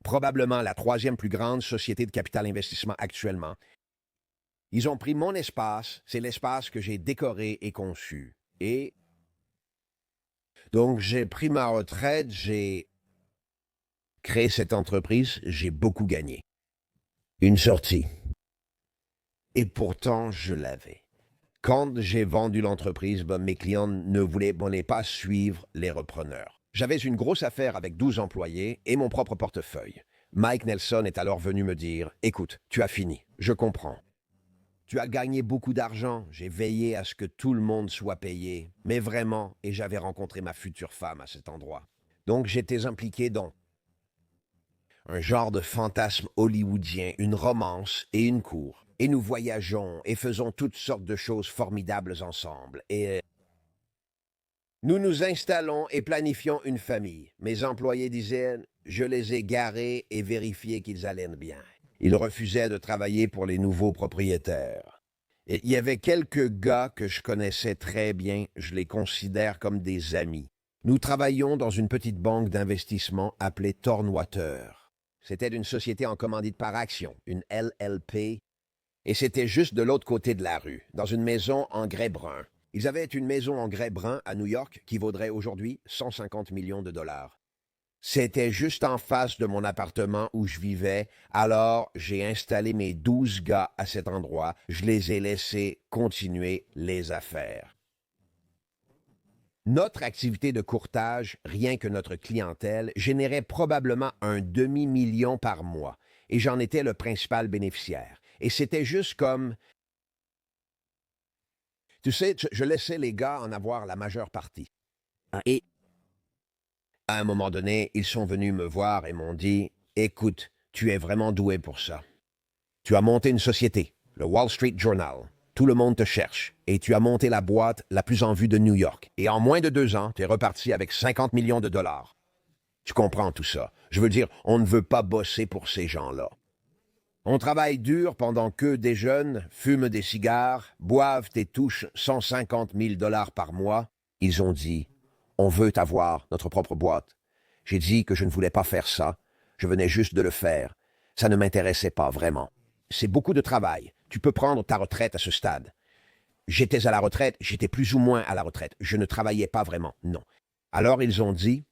probablement la 3e plus grande société de capital investissement actuellement. Ils ont pris mon espace, c'est l'espace que j'ai décoré et conçu. Et donc j'ai pris ma retraite, j'ai créé cette entreprise, j'ai beaucoup gagné. Une sortie. Et pourtant, je l'avais. Quand j'ai vendu l'entreprise, mes clients ne voulaient pas suivre les repreneurs. J'avais une grosse affaire avec 12 employés et mon propre portefeuille. Mike Nelson est alors venu me dire « Écoute, tu as fini, je comprends. Tu as gagné beaucoup d'argent, j'ai veillé à ce que tout le monde soit payé, mais vraiment, et j'avais rencontré ma future femme à cet endroit. Donc j'étais impliqué dans un genre de fantasme hollywoodien, une romance et une cour. Et nous voyageons et faisons toutes sortes de choses formidables ensemble. Et nous nous installons et planifions une famille. Mes employés disaient, je les ai garés et vérifiés qu'ils allaient bien. Ils refusaient de travailler pour les nouveaux propriétaires. Et il y avait quelques gars que je connaissais très bien, je les considère comme des amis. Nous travaillions dans une petite banque d'investissement appelée Tornwater. C'était une société en commandite par action, une LLP, et c'était juste de l'autre côté de la rue, dans une maison en grès brun. Ils avaient une maison en grès brun à New York qui vaudrait aujourd'hui 150 millions de dollars. C'était juste en face de mon appartement où je vivais, alors j'ai installé mes 12 gars à cet endroit. Je les ai laissés continuer les affaires. Notre activité de courtage, rien que notre clientèle, générait probablement un demi-million par mois, et j'en étais le principal bénéficiaire. Et c'était juste comme... Tu sais, je laissais les gars en avoir la majeure partie. Et à un moment donné, ils sont venus me voir et m'ont dit « Écoute, tu es vraiment doué pour ça. Tu as monté une société, le Wall Street Journal. Tout le monde te cherche. Et tu as monté la boîte la plus en vue de New York. Et en moins de 2 ans, tu es reparti avec 50 millions de dollars. Tu comprends tout ça. Je veux dire, on ne veut pas bosser pour ces gens-là. On travaille dur pendant qu'eux déjeunent, fument des cigares, boivent et touchent 150 000 dollars par mois. Ils ont dit, on veut avoir notre propre boîte. J'ai dit que je ne voulais pas faire ça. Je venais juste de le faire. Ça ne m'intéressait pas vraiment. C'est beaucoup de travail. Tu peux prendre ta retraite à ce stade. J'étais à la retraite, j'étais plus ou moins à la retraite. Je ne travaillais pas vraiment, non. Alors ils ont dit,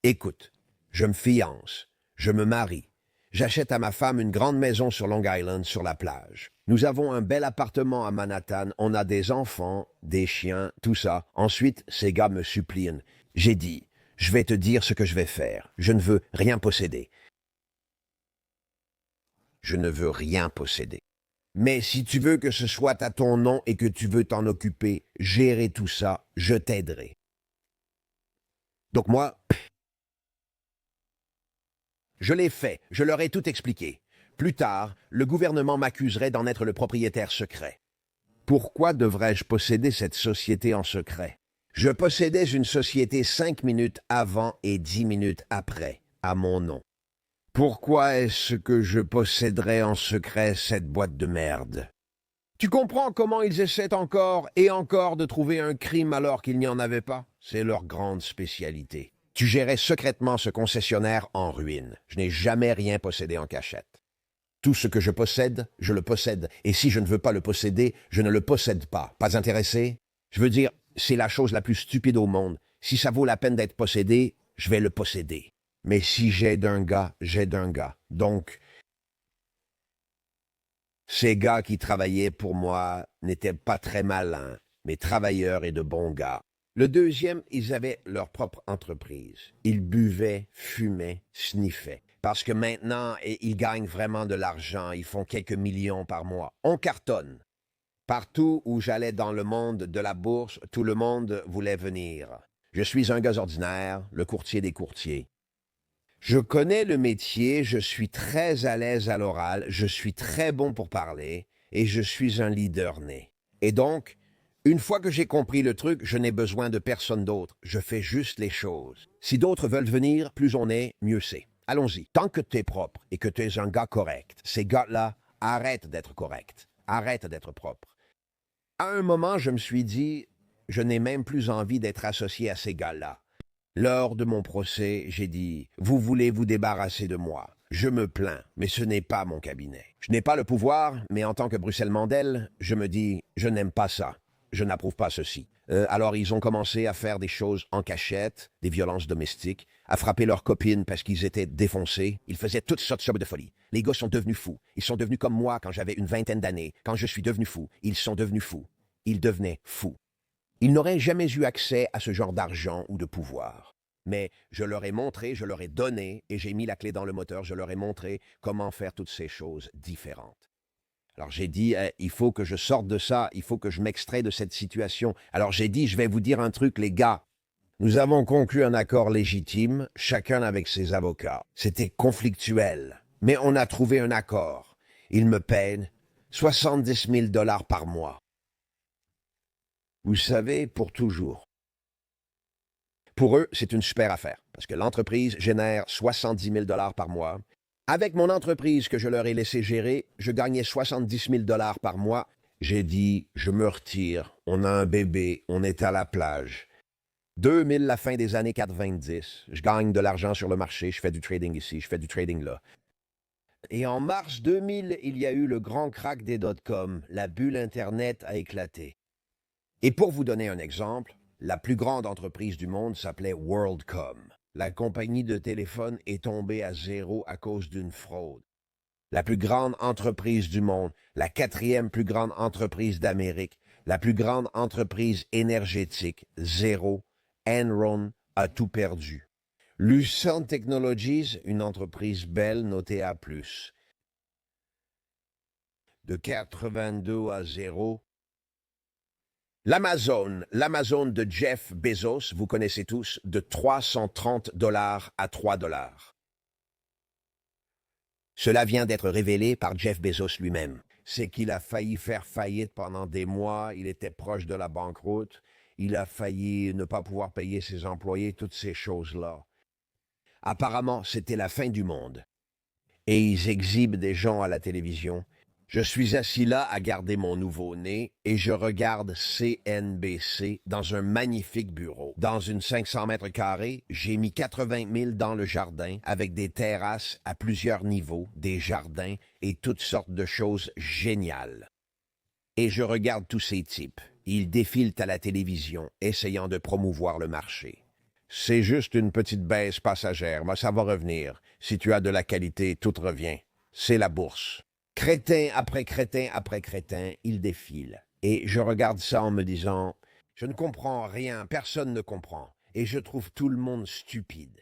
écoute, je me fiance, je me marie. J'achète à ma femme une grande maison sur Long Island, sur la plage. Nous avons un bel appartement à Manhattan, on a des enfants, des chiens, tout ça. Ensuite, ces gars me supplient. J'ai dit, je vais te dire ce que je vais faire. Je ne veux rien posséder. Je ne veux rien posséder. Mais si tu veux que ce soit à ton nom et que tu veux t'en occuper, gérer tout ça, je t'aiderai. Donc moi, je l'ai fait, je leur ai tout expliqué. Plus tard, le gouvernement m'accuserait d'en être le propriétaire secret. Pourquoi devrais-je posséder cette société en secret? Je possédais une société 5 minutes avant et 10 minutes après, à mon nom. Pourquoi est-ce que je posséderais en secret cette boîte de merde? Tu comprends comment ils essaient encore et encore de trouver un crime alors qu'il n'y en avait pas? C'est leur grande spécialité. Tu gérais secrètement ce concessionnaire en ruine. Je n'ai jamais rien possédé en cachette. Tout ce que je possède, je le possède. Et si je ne veux pas le posséder, je ne le possède pas. Pas intéressé? Je veux dire, c'est la chose la plus stupide au monde. Si ça vaut la peine d'être possédé, je vais le posséder. Mais si j'aide un gars, j'aide un gars. Donc, ces gars qui travaillaient pour moi n'étaient pas très malins, mais travailleurs et de bons gars. Le deuxième, ils avaient leur propre entreprise. Ils buvaient, fumaient, sniffaient. Parce que maintenant, ils gagnent vraiment de l'argent. Ils font quelques millions par mois. On cartonne. Partout où j'allais dans le monde de la bourse, tout le monde voulait venir. Je suis un gars ordinaire, le courtier des courtiers. Je connais le métier, je suis très à l'aise à l'oral, je suis très bon pour parler et je suis un leader né. Et donc, une fois que j'ai compris le truc, je n'ai besoin de personne d'autre. Je fais juste les choses. Si d'autres veulent venir, plus on est, mieux c'est. Allons-y. Tant que tu es propre et que tu es un gars correct, ces gars-là arrêtent d'être corrects, arrêtent d'être propres. À un moment, je me suis dit, je n'ai même plus envie d'être associé à ces gars-là. Lors de mon procès, j'ai dit « Vous voulez vous débarrasser de moi. Je me plains, mais ce n'est pas mon cabinet. Je n'ai pas le pouvoir, mais en tant que Bruxelles-Mandel, je me dis « Je n'aime pas ça. Je n'approuve pas ceci. » Alors ils ont commencé à faire des choses en cachette, des violences domestiques, à frapper leurs copines parce qu'ils étaient défoncés. Ils faisaient toutes sortes de folies. Les gars sont devenus fous. Ils sont devenus comme moi quand j'avais une 20aine d'années. Quand je suis devenu fou, ils sont devenus fous. Ils devenaient fous. Ils n'auraient jamais eu accès à ce genre d'argent ou de pouvoir. Mais je leur ai montré, je leur ai donné, et j'ai mis la clé dans le moteur, je leur ai montré comment faire toutes ces choses différentes. Alors j'ai dit, il faut que je sorte de ça, il faut que je m'extrais de cette situation. Alors j'ai dit, je vais vous dire un truc, les gars. Nous avons conclu un accord légitime, chacun avec ses avocats. C'était conflictuel, mais on a trouvé un accord. Ils me paient 70 000 $ par mois. Vous savez, pour toujours. Pour eux, c'est une super affaire, parce que l'entreprise génère 70 000 $ par mois. Avec mon entreprise que je leur ai laissé gérer, je gagnais 70 000 $ par mois. J'ai dit, je me retire, on a un bébé, on est à la plage. 2000 la fin des années 90, je gagne de l'argent sur le marché, je fais du trading ici, je fais du trading là. Et en mars 2000, il y a eu le grand crack des dot-com, la bulle Internet a éclaté. Et pour vous donner un exemple, la plus grande entreprise du monde s'appelait WorldCom. La compagnie de téléphone est tombée à zéro à cause d'une fraude. La plus grande entreprise du monde, la 4e plus grande entreprise d'Amérique, la plus grande entreprise énergétique, zéro. Enron a tout perdu. Lucent Technologies, une entreprise belle notée à plus. De 82 à 0. L'Amazon de Jeff Bezos, vous connaissez tous, de 330 $ à 3 $. Cela vient d'être révélé par Jeff Bezos lui-même. C'est qu'il a failli faire faillite pendant des mois, il était proche de la banqueroute, il a failli ne pas pouvoir payer ses employés, toutes ces choses-là. Apparemment, c'était la fin du monde. Et ils exhibent des gens à la télévision. Je suis assis là à garder mon nouveau-né et je regarde CNBC dans un magnifique bureau. Dans une 500 mètres carrés, j'ai mis 80 000 dans le jardin avec des terrasses à plusieurs niveaux, des jardins et toutes sortes de choses géniales. Et je regarde tous ces types. Ils défilent à la télévision, essayant de promouvoir le marché. C'est juste une petite baisse passagère, mais ça va revenir. Si tu as de la qualité, tout revient. C'est la bourse. Crétin après crétin après crétin, ils défilent. Et je regarde ça en me disant, je ne comprends rien, personne ne comprend. Et je trouve tout le monde stupide.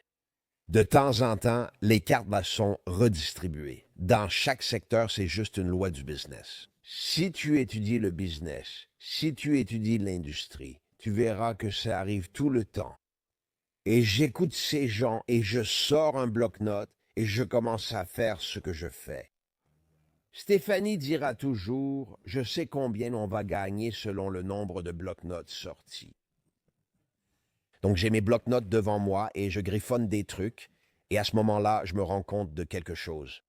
De temps en temps, les cartes sont redistribuées. Dans chaque secteur, c'est juste une loi du business. Si tu étudies le business, si tu étudies l'industrie, tu verras que ça arrive tout le temps. Et j'écoute ces gens et je sors un bloc-notes et je commence à faire ce que je fais. Stéphanie dira toujours, je sais combien on va gagner selon le nombre de bloc-notes sortis. Donc j'ai mes bloc-notes devant moi et je griffonne des trucs et à ce moment-là, je me rends compte de quelque chose.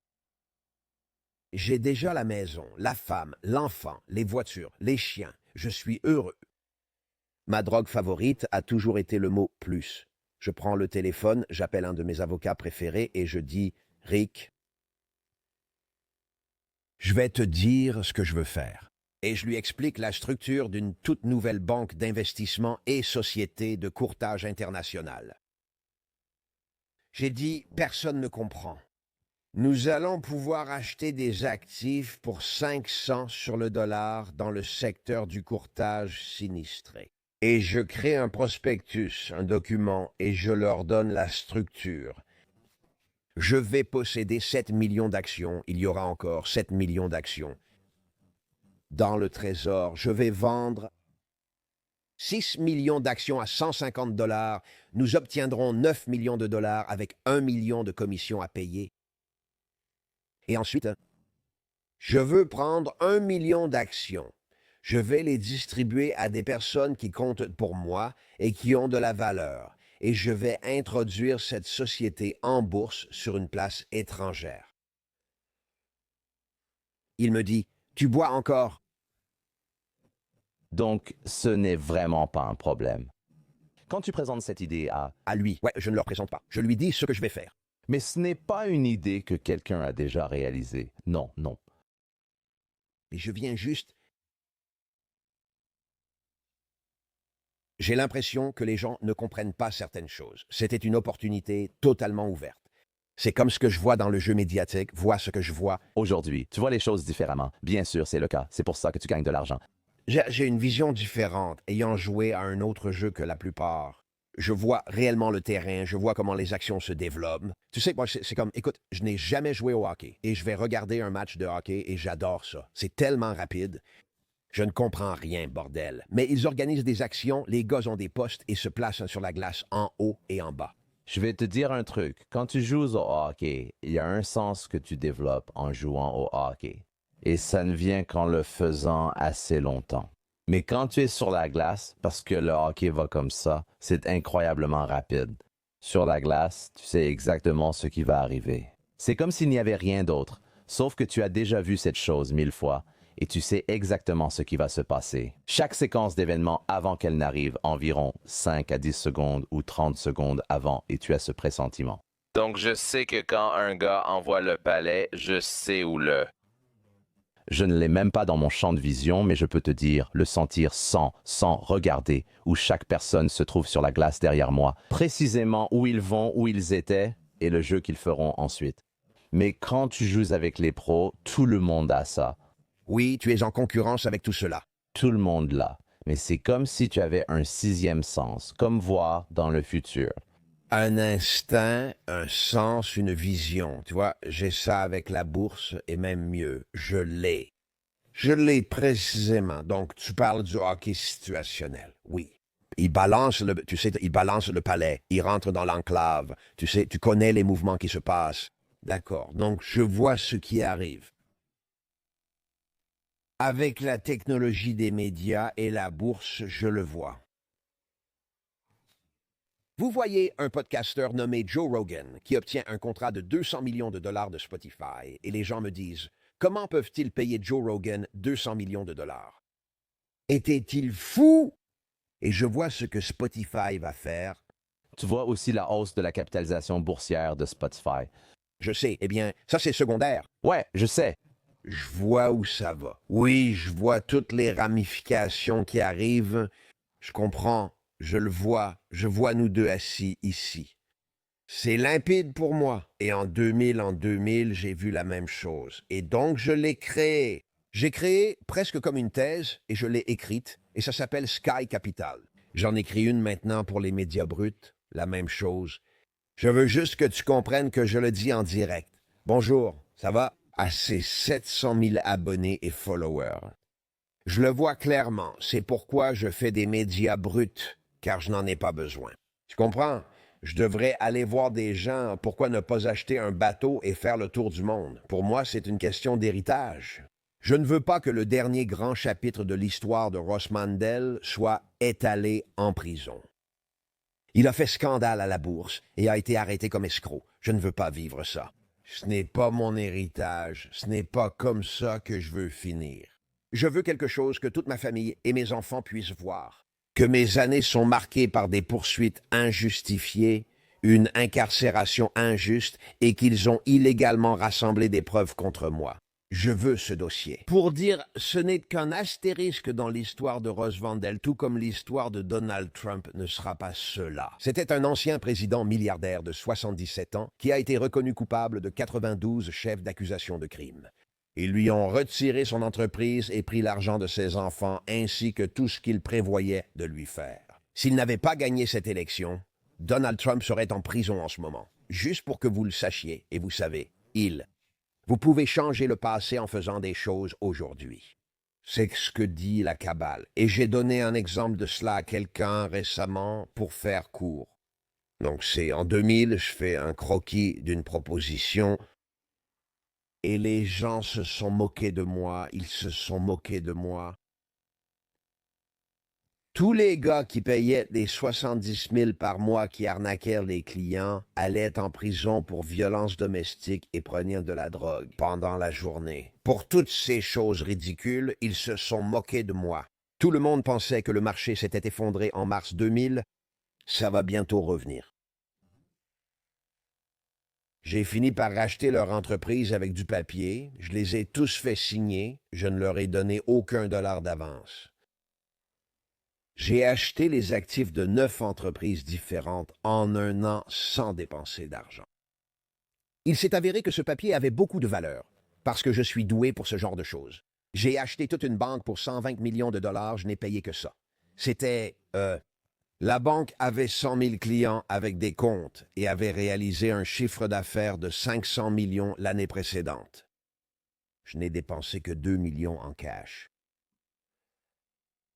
J'ai déjà la maison, la femme, l'enfant, les voitures, les chiens. Je suis heureux. Ma drogue favorite a toujours été le mot « plus ». Je prends le téléphone, j'appelle un de mes avocats préférés et je dis « Rick, je vais te dire ce que je veux faire. » Et je lui explique la structure d'une toute nouvelle banque d'investissement et société de courtage international. J'ai dit « Personne ne comprend. » Nous allons pouvoir acheter des actifs pour 500 sur le dollar dans le secteur du courtage sinistré. Et je crée un prospectus, un document, et je leur donne la structure. Je vais posséder 7 millions d'actions, il y aura encore 7 millions d'actions. Dans le trésor, je vais vendre 6 millions d'actions à 150 $. Nous obtiendrons 9 millions de dollars avec 1 million de commissions à payer. Et ensuite, je veux prendre 1 million d'actions. Je vais les distribuer à des personnes qui comptent pour moi et qui ont de la valeur. Et je vais introduire cette société en bourse sur une place étrangère. Il me dit, « Tu bois encore? » Donc, ce n'est vraiment pas un problème. Quand tu présentes cette idée À lui, ouais, je ne leur présente pas. Je lui dis ce que je vais faire. Mais ce n'est pas une idée que quelqu'un a déjà réalisée. Non, non. Et je viens juste... J'ai l'impression que les gens ne comprennent pas certaines choses. C'était une opportunité totalement ouverte. C'est comme ce que je vois dans le jeu médiatique, vois ce que je vois. Aujourd'hui, tu vois les choses différemment. Bien sûr, c'est le cas. C'est pour ça que tu gagnes de l'argent. J'ai une vision différente, ayant joué à un autre jeu que la plupart. Je vois réellement le terrain, je vois comment les actions se développent. Tu sais, moi, c'est comme, écoute, je n'ai jamais joué au hockey et je vais regarder un match de hockey et j'adore ça. C'est tellement rapide. Je ne comprends rien, bordel. Mais ils organisent des actions, les gars ont des postes et se placent sur la glace en haut et en bas. Je vais te dire un truc. Quand tu joues au hockey, il y a un sens que tu développes en jouant au hockey. Et ça ne vient qu'en le faisant assez longtemps. Mais quand tu es sur la glace, parce que le hockey va comme ça, c'est incroyablement rapide. Sur la glace, tu sais exactement ce qui va arriver. C'est comme s'il n'y avait rien d'autre, sauf que tu as déjà vu cette chose 1000 fois et tu sais exactement ce qui va se passer. Chaque séquence d'événements avant qu'elle n'arrive, environ 5 à 10 secondes ou 30 secondes avant, et tu as ce pressentiment. Donc je sais que quand un gars envoie le palet, je sais où le... Je ne l'ai même pas dans mon champ de vision, mais je peux te dire, le sentir sans regarder, où chaque personne se trouve sur la glace derrière moi, précisément où ils vont, où ils étaient, et le jeu qu'ils feront ensuite. Mais quand tu joues avec les pros, tout le monde a ça. Oui, tu es en concurrence avec tout cela. Tout le monde l'a. Mais c'est comme si tu avais un sixième sens, comme voir dans le futur. Un instinct, un sens, une vision. Tu vois, j'ai ça avec la bourse et même mieux, je l'ai. Je l'ai précisément. Donc, tu parles du hockey situationnel. Oui. Il balance il balance le palais. Il rentre dans l'enclave. Tu sais, tu connais les mouvements qui se passent. D'accord. Donc, je vois ce qui arrive. Avec la technologie des médias et la bourse, je le vois. Vous voyez un podcasteur nommé Joe Rogan qui obtient un contrat de 200 millions de dollars de Spotify et les gens me disent « Comment peuvent-ils payer Joe Rogan 200 millions de dollars? » Était-il fou? Et je vois ce que Spotify va faire. Tu vois aussi la hausse de la capitalisation boursière de Spotify. Je sais, eh bien, ça c'est secondaire. Ouais, je sais. Je vois où ça va. Oui, je vois toutes les ramifications qui arrivent. Je comprends, je le vois, je vois nous deux assis ici. C'est limpide pour moi. Et en 2000, j'ai vu la même chose. Et donc, je l'ai créé. J'ai créé presque comme une thèse et je l'ai écrite. Et ça s'appelle Sky Capital. J'en écris une maintenant pour les médias bruts. La même chose. Je veux juste que tu comprennes que je le dis en direct. Bonjour, ça va? À ces 700 000 abonnés et followers. Je le vois clairement, c'est pourquoi je fais des médias bruts, car je n'en ai pas besoin. Tu comprends? Je devrais aller voir des gens, pourquoi ne pas acheter un bateau et faire le tour du monde? Pour moi, c'est une question d'héritage. Je ne veux pas que le dernier grand chapitre de l'histoire de Ross Mandel soit étalé en prison. Il a fait scandale à la bourse et a été arrêté comme escroc. Je ne veux pas vivre ça. Ce n'est pas mon héritage. Ce n'est pas comme ça que je veux finir. Je veux quelque chose que toute ma famille et mes enfants puissent voir. Que mes années sont marquées par des poursuites injustifiées, une incarcération injuste et qu'ils ont illégalement rassemblé des preuves contre moi. Je veux ce dossier. Pour dire, ce n'est qu'un astérisque dans l'histoire de Ross Mandel, tout comme l'histoire de Donald Trump ne sera pas cela. C'était un ancien président milliardaire de 77 ans qui a été reconnu coupable de 92 chefs d'accusation de crime. Ils lui ont retiré son entreprise et pris l'argent de ses enfants ainsi que tout ce qu'il prévoyait de lui faire. S'il n'avait pas gagné cette élection, Donald Trump serait en prison en ce moment. Juste pour que vous le sachiez, et vous savez, Vous pouvez changer le passé en faisant des choses aujourd'hui. C'est ce que dit la Kabbale. Et j'ai donné un exemple de cela à quelqu'un récemment pour faire court. Donc c'est en 2000, je fais un croquis d'une proposition et les gens se sont moqués de moi, ils se sont moqués de moi. Tous les gars qui payaient les 70 000 par mois qui arnaquèrent les clients allaient en prison pour violence domestique et prenaient de la drogue pendant la journée. Pour toutes ces choses ridicules, ils se sont moqués de moi. Tout le monde pensait que le marché s'était effondré en mars 2000. Ça va bientôt revenir. J'ai fini par racheter leur entreprise avec du papier. Je les ai tous fait signer. Je ne leur ai donné aucun dollar d'avance. J'ai acheté les actifs de 9 entreprises différentes en un an sans dépenser d'argent. Il s'est avéré que ce papier avait beaucoup de valeur, parce que je suis doué pour ce genre de choses. J'ai acheté toute une banque pour 120 millions de dollars, je n'ai payé que ça. C'était, La banque avait 100 000 clients avec des comptes et avait réalisé un chiffre d'affaires de 500 millions l'année précédente. Je n'ai dépensé que 2 millions en cash.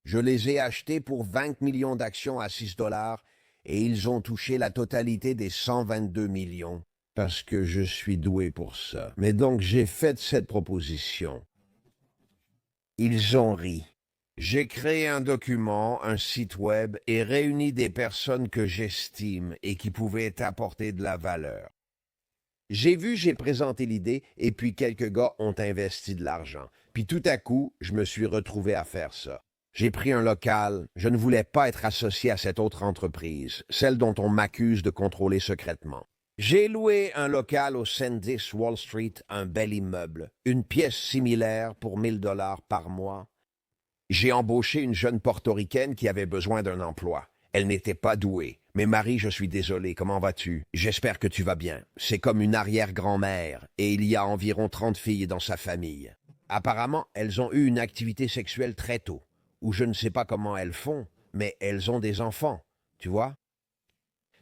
Je les ai achetés pour 20 millions d'actions à 6 dollars et ils ont touché la totalité des 122 millions parce que je suis doué pour ça. Mais donc j'ai fait cette proposition. Ils ont ri. J'ai créé un document, un site web et réuni des personnes que j'estime et qui pouvaient apporter de la valeur. J'ai présenté l'idée et puis quelques gars ont investi de l'argent. Puis tout à coup, je me suis retrouvé à faire ça. J'ai pris un local, je ne voulais pas être associé à cette autre entreprise, celle dont on m'accuse de contrôler secrètement. J'ai loué un local au Sandys Wall Street, un bel immeuble, une pièce similaire pour 1 000 $ par mois. J'ai embauché une jeune portoricaine qui avait besoin d'un emploi. Elle n'était pas douée. Mais Marie, je suis désolé, comment vas-tu? J'espère que tu vas bien. C'est comme une arrière-grand-mère, et il y a environ 30 filles dans sa famille. Apparemment, elles ont eu une activité sexuelle très tôt, ou je ne sais pas comment elles font, mais elles ont des enfants, tu vois?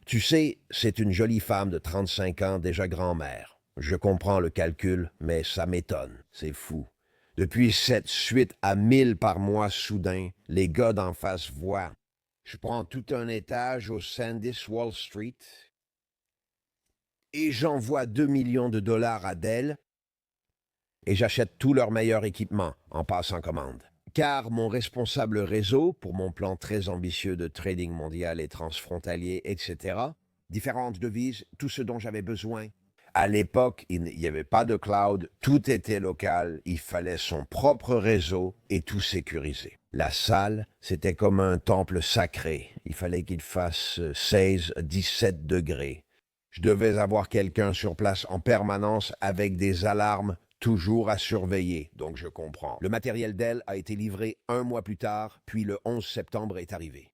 Tu sais, c'est une jolie femme de 35 ans, déjà grand-mère. Je comprends le calcul, mais ça m'étonne, c'est fou. Depuis cette suite à 1000 par mois soudain, les gars d'en face voient. Je prends tout un étage au Sandys Wall Street et j'envoie 2 millions de dollars à Dell et j'achète tout leur meilleur équipement en passant commande. Car mon responsable réseau, pour mon plan très ambitieux de trading mondial et transfrontalier, etc., différentes devises, tout ce dont j'avais besoin. À l'époque, il n'y avait pas de cloud, tout était local, il fallait son propre réseau et tout sécuriser. La salle, c'était comme un temple sacré, il fallait qu'il fasse 16-17 degrés. Je devais avoir quelqu'un sur place en permanence avec des alarmes toujours à surveiller, donc je comprends. Le matériel Dell a été livré 1 mois plus tard, puis le 11 septembre est arrivé.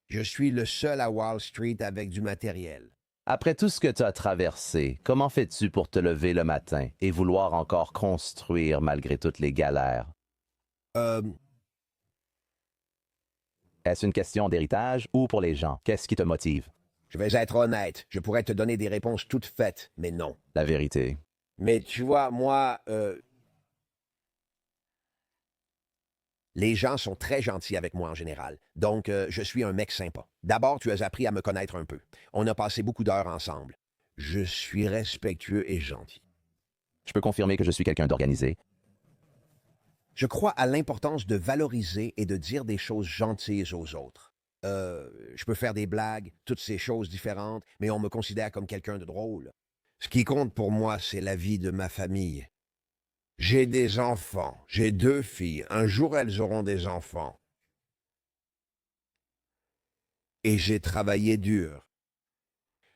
Je suis le seul à Wall Street avec du matériel. Après tout ce que tu as traversé, comment fais-tu pour te lever le matin et vouloir encore construire malgré toutes les galères? Est-ce une question d'héritage ou pour les gens? Qu'est-ce qui te motive? Je vais être honnête, je pourrais te donner des réponses toutes faites, mais non. La vérité. Mais tu vois, moi, les gens sont très gentils avec moi en général, donc je suis un mec sympa. D'abord, tu as appris à me connaître un peu. On a passé beaucoup d'heures ensemble. Je suis respectueux et gentil. Je peux confirmer que je suis quelqu'un d'organisé. Je crois à l'importance de valoriser et de dire des choses gentilles aux autres. Je peux faire des blagues, toutes ces choses différentes, mais on me considère comme quelqu'un de drôle. Ce qui compte pour moi, c'est la vie de ma famille. J'ai des enfants, j'ai 2 filles. Un jour, elles auront des enfants. Et j'ai travaillé dur.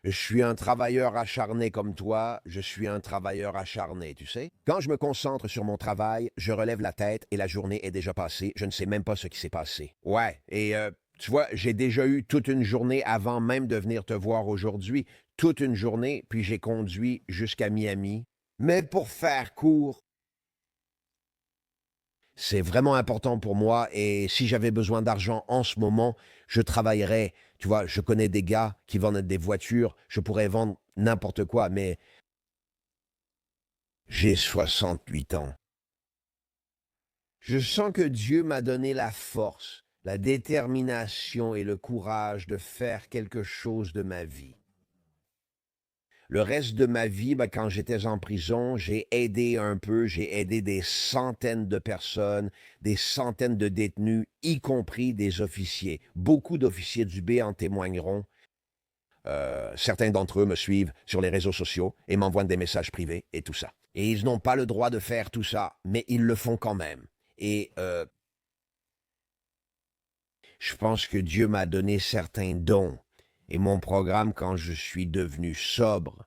Je suis un travailleur acharné comme toi, je suis un travailleur acharné, tu sais. Quand je me concentre sur mon travail, je relève la tête et la journée est déjà passée, je ne sais même pas ce qui s'est passé. Ouais, et tu vois, j'ai déjà eu toute une journée avant même de venir te voir aujourd'hui, toute une journée, puis j'ai conduit jusqu'à Miami. Mais pour faire court, c'est vraiment important pour moi et si j'avais besoin d'argent en ce moment, je travaillerais. Tu vois, je connais des gars qui vendent des voitures, je pourrais vendre n'importe quoi, mais j'ai 68 ans. Je sens que Dieu m'a donné la force, la détermination et le courage de faire quelque chose de ma vie. Le reste de ma vie, quand j'étais en prison, j'ai aidé un peu, j'ai aidé des centaines de personnes, des centaines de détenus, y compris des officiers. Beaucoup d'officiers du B en témoigneront. Certains d'entre eux me suivent sur les réseaux sociaux et m'envoient des messages privés et tout ça. Et ils n'ont pas le droit de faire tout ça, mais ils le font quand même. Et je pense que Dieu m'a donné certains dons. Et mon programme, quand je suis devenu sobre,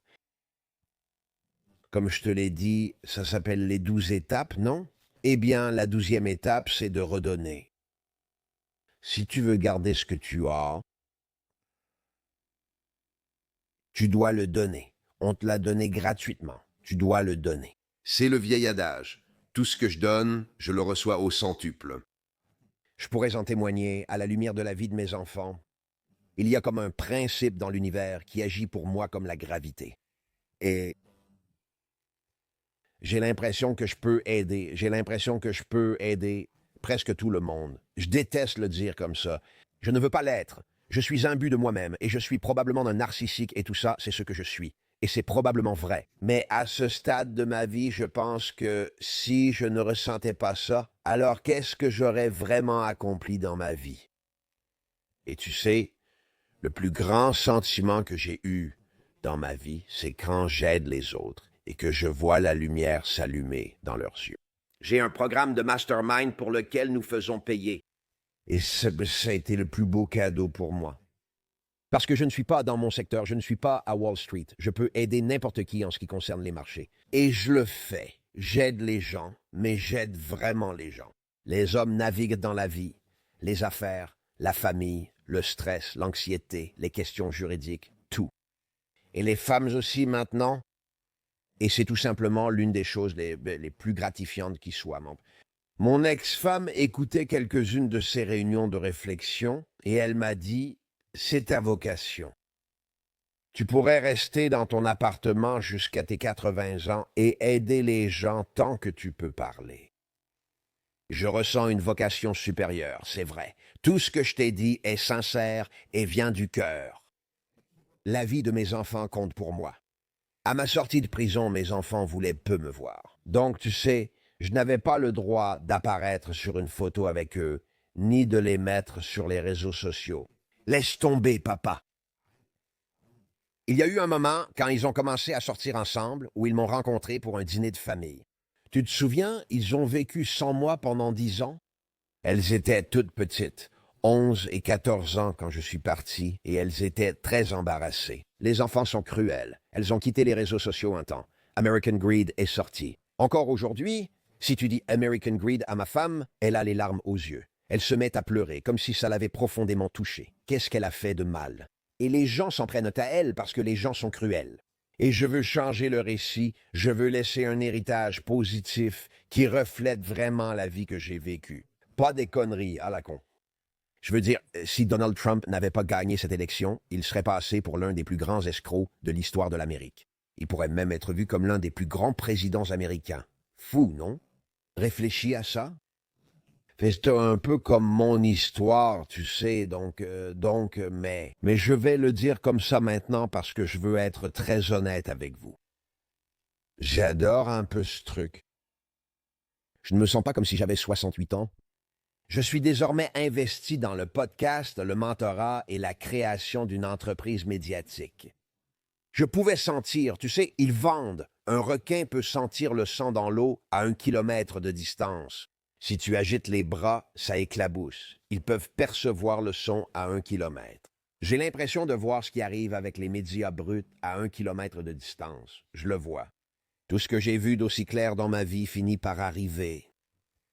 comme je te l'ai dit, ça s'appelle les 12 étapes, non? Eh bien, la 12e étape, c'est de redonner. Si tu veux garder ce que tu as, tu dois le donner. On te l'a donné gratuitement. Tu dois le donner. C'est le vieil adage. Tout ce que je donne, je le reçois au centuple. Je pourrais en témoigner à la lumière de la vie de mes enfants. Il y a comme un principe dans l'univers qui agit pour moi comme la gravité. Et j'ai l'impression que je peux aider. J'ai l'impression que je peux aider presque tout le monde. Je déteste le dire comme ça. Je ne veux pas l'être. Je suis imbu de moi-même et je suis probablement un narcissique et tout ça, c'est ce que je suis. Et c'est probablement vrai. Mais à ce stade de ma vie, je pense que si je ne ressentais pas ça, alors qu'est-ce que j'aurais vraiment accompli dans ma vie? Et tu sais, le plus grand sentiment que j'ai eu dans ma vie, c'est quand j'aide les autres et que je vois la lumière s'allumer dans leurs yeux. J'ai un programme de mastermind pour lequel nous faisons payer. Et ça a été le plus beau cadeau pour moi. Parce que je ne suis pas dans mon secteur, je ne suis pas à Wall Street. Je peux aider n'importe qui en ce qui concerne les marchés. Et je le fais. J'aide les gens, mais j'aide vraiment les gens. Les hommes naviguent dans la vie, les affaires, la famille, le stress, l'anxiété, les questions juridiques, tout. Et les femmes aussi maintenant. Et c'est tout simplement l'une des choses les plus gratifiantes qui soient. Mon ex-femme écoutait quelques-unes de ces réunions de réflexion et elle m'a dit « C'est ta vocation. Tu pourrais rester dans ton appartement jusqu'à tes 80 ans et aider les gens tant que tu peux parler. » Je ressens une vocation supérieure, c'est vrai. Tout ce que je t'ai dit est sincère et vient du cœur. La vie de mes enfants compte pour moi. À ma sortie de prison, mes enfants voulaient peu me voir. Donc, tu sais, je n'avais pas le droit d'apparaître sur une photo avec eux, ni de les mettre sur les réseaux sociaux. Laisse tomber, papa. Il y a eu un moment, quand ils ont commencé à sortir ensemble, où ils m'ont rencontré pour un dîner de famille. Tu te souviens, ils ont vécu sans moi pendant 10 ans? Elles étaient toutes petites, 11 et 14 ans quand je suis parti, et elles étaient très embarrassées. Les enfants sont cruels. Elles ont quitté les réseaux sociaux un temps. American Greed est sorti. Encore aujourd'hui, si tu dis American Greed à ma femme, elle a les larmes aux yeux. Elle se met à pleurer, comme si ça l'avait profondément touchée. Qu'est-ce qu'elle a fait de mal? Et les gens s'en prennent à elle parce que les gens sont cruels. Et je veux changer le récit, je veux laisser un héritage positif qui reflète vraiment la vie que j'ai vécue. Pas des conneries à la con. Je veux dire, si Donald Trump n'avait pas gagné cette élection, il serait passé pour l'un des plus grands escrocs de l'histoire de l'Amérique. Il pourrait même être vu comme l'un des plus grands présidents américains. Fou, non? Réfléchis à ça. C'est un peu comme mon histoire, tu sais, mais je vais le dire comme ça maintenant parce que je veux être très honnête avec vous. J'adore un peu ce truc. Je ne me sens pas comme si j'avais 68 ans. Je suis désormais investi dans le podcast, le mentorat et la création d'une entreprise médiatique. Je pouvais sentir, tu sais, ils vendent. Un requin peut sentir le sang dans l'eau à 1 kilomètre de distance. Si tu agites les bras, ça éclabousse. Ils peuvent percevoir le son à 1 kilomètre. J'ai l'impression de voir ce qui arrive avec les médias bruts à 1 kilomètre de distance. Je le vois. Tout ce que j'ai vu d'aussi clair dans ma vie finit par arriver.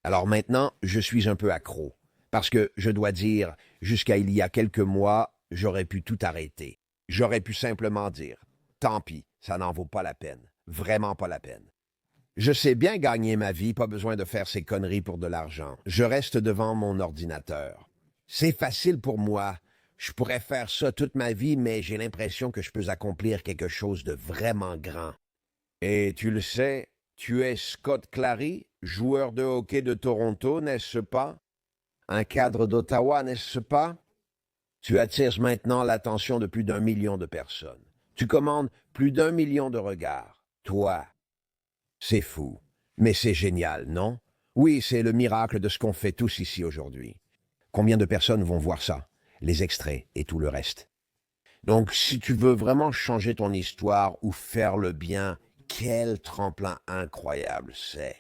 Alors maintenant, je suis un peu accro. Parce que, je dois dire, jusqu'à il y a quelques mois, j'aurais pu tout arrêter. J'aurais pu simplement dire, tant pis, ça n'en vaut pas la peine. Vraiment pas la peine. Je sais bien gagner ma vie, pas besoin de faire ces conneries pour de l'argent. Je reste devant mon ordinateur. C'est facile pour moi. Je pourrais faire ça toute ma vie, mais j'ai l'impression que je peux accomplir quelque chose de vraiment grand. Et tu le sais, tu es Scott Clary, joueur de hockey de Toronto, n'est-ce pas? Un cadre d'Ottawa, n'est-ce pas? Tu attires maintenant l'attention de plus d'1 million de personnes. Tu commandes plus d'1 million de regards. Toi. C'est fou. Mais c'est génial, non? Oui, c'est le miracle de ce qu'on fait tous ici aujourd'hui. Combien de personnes vont voir ça? Les extraits et tout le reste. Donc, si tu veux vraiment changer ton histoire ou faire le bien, quel tremplin incroyable c'est.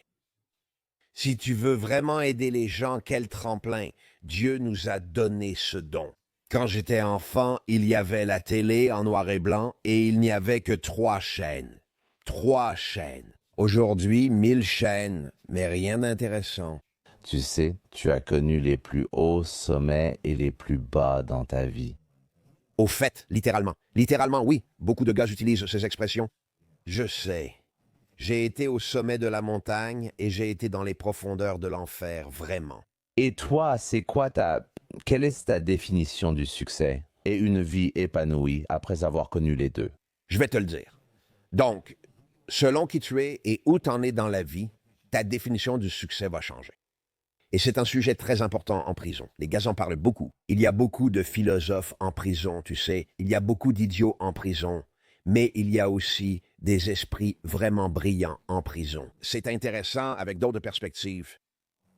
Si tu veux vraiment aider les gens, quel tremplin. Dieu nous a donné ce don. Quand j'étais enfant, il y avait la télé en noir et blanc et il n'y avait que 3 chaînes. 3 chaînes. Aujourd'hui, 1000 chaînes, mais rien d'intéressant. Tu sais, tu as connu les plus hauts sommets et les plus bas dans ta vie. Au fait, littéralement. Littéralement, oui. Beaucoup de gars utilisent ces expressions. Je sais. J'ai été au sommet de la montagne et j'ai été dans les profondeurs de l'enfer, vraiment. Et toi, quelle est ta définition du succès et une vie épanouie après avoir connu les deux? Je vais te le dire. Donc, selon qui tu es et où tu en es dans la vie, ta définition du succès va changer. Et c'est un sujet très important en prison. Les gars en parlent beaucoup. Il y a beaucoup de philosophes en prison, tu sais. Il y a beaucoup d'idiots en prison. Mais il y a aussi des esprits vraiment brillants en prison. C'est intéressant avec d'autres perspectives.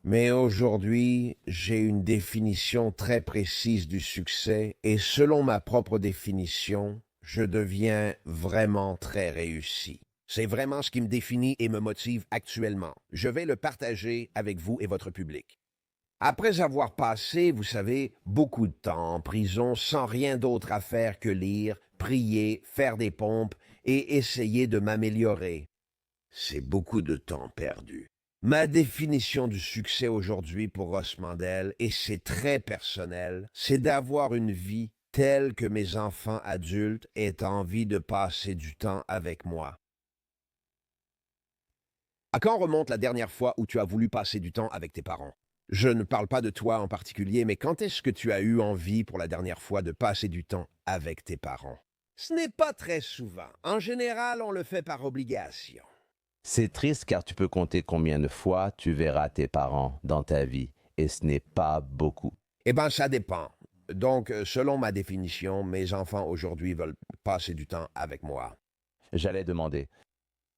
Mais aujourd'hui, j'ai une définition très précise du succès et selon ma propre définition, je deviens vraiment très réussi. C'est vraiment ce qui me définit et me motive actuellement. Je vais le partager avec vous et votre public. Après avoir passé, vous savez, beaucoup de temps en prison sans rien d'autre à faire que lire, prier, faire des pompes et essayer de m'améliorer, c'est beaucoup de temps perdu. Ma définition du succès aujourd'hui pour Ross Mandel, et c'est très personnel, c'est d'avoir une vie telle que mes enfants adultes aient envie de passer du temps avec moi. À quand remonte la dernière fois où tu as voulu passer du temps avec tes parents? Je ne parle pas de toi en particulier, mais quand est-ce que tu as eu envie pour la dernière fois de passer du temps avec tes parents? Ce n'est pas très souvent. En général, on le fait par obligation. C'est triste car tu peux compter combien de fois tu verras tes parents dans ta vie, et ce n'est pas beaucoup. Eh bien, ça dépend. Donc, selon ma définition, mes enfants aujourd'hui veulent passer du temps avec moi. J'allais demander.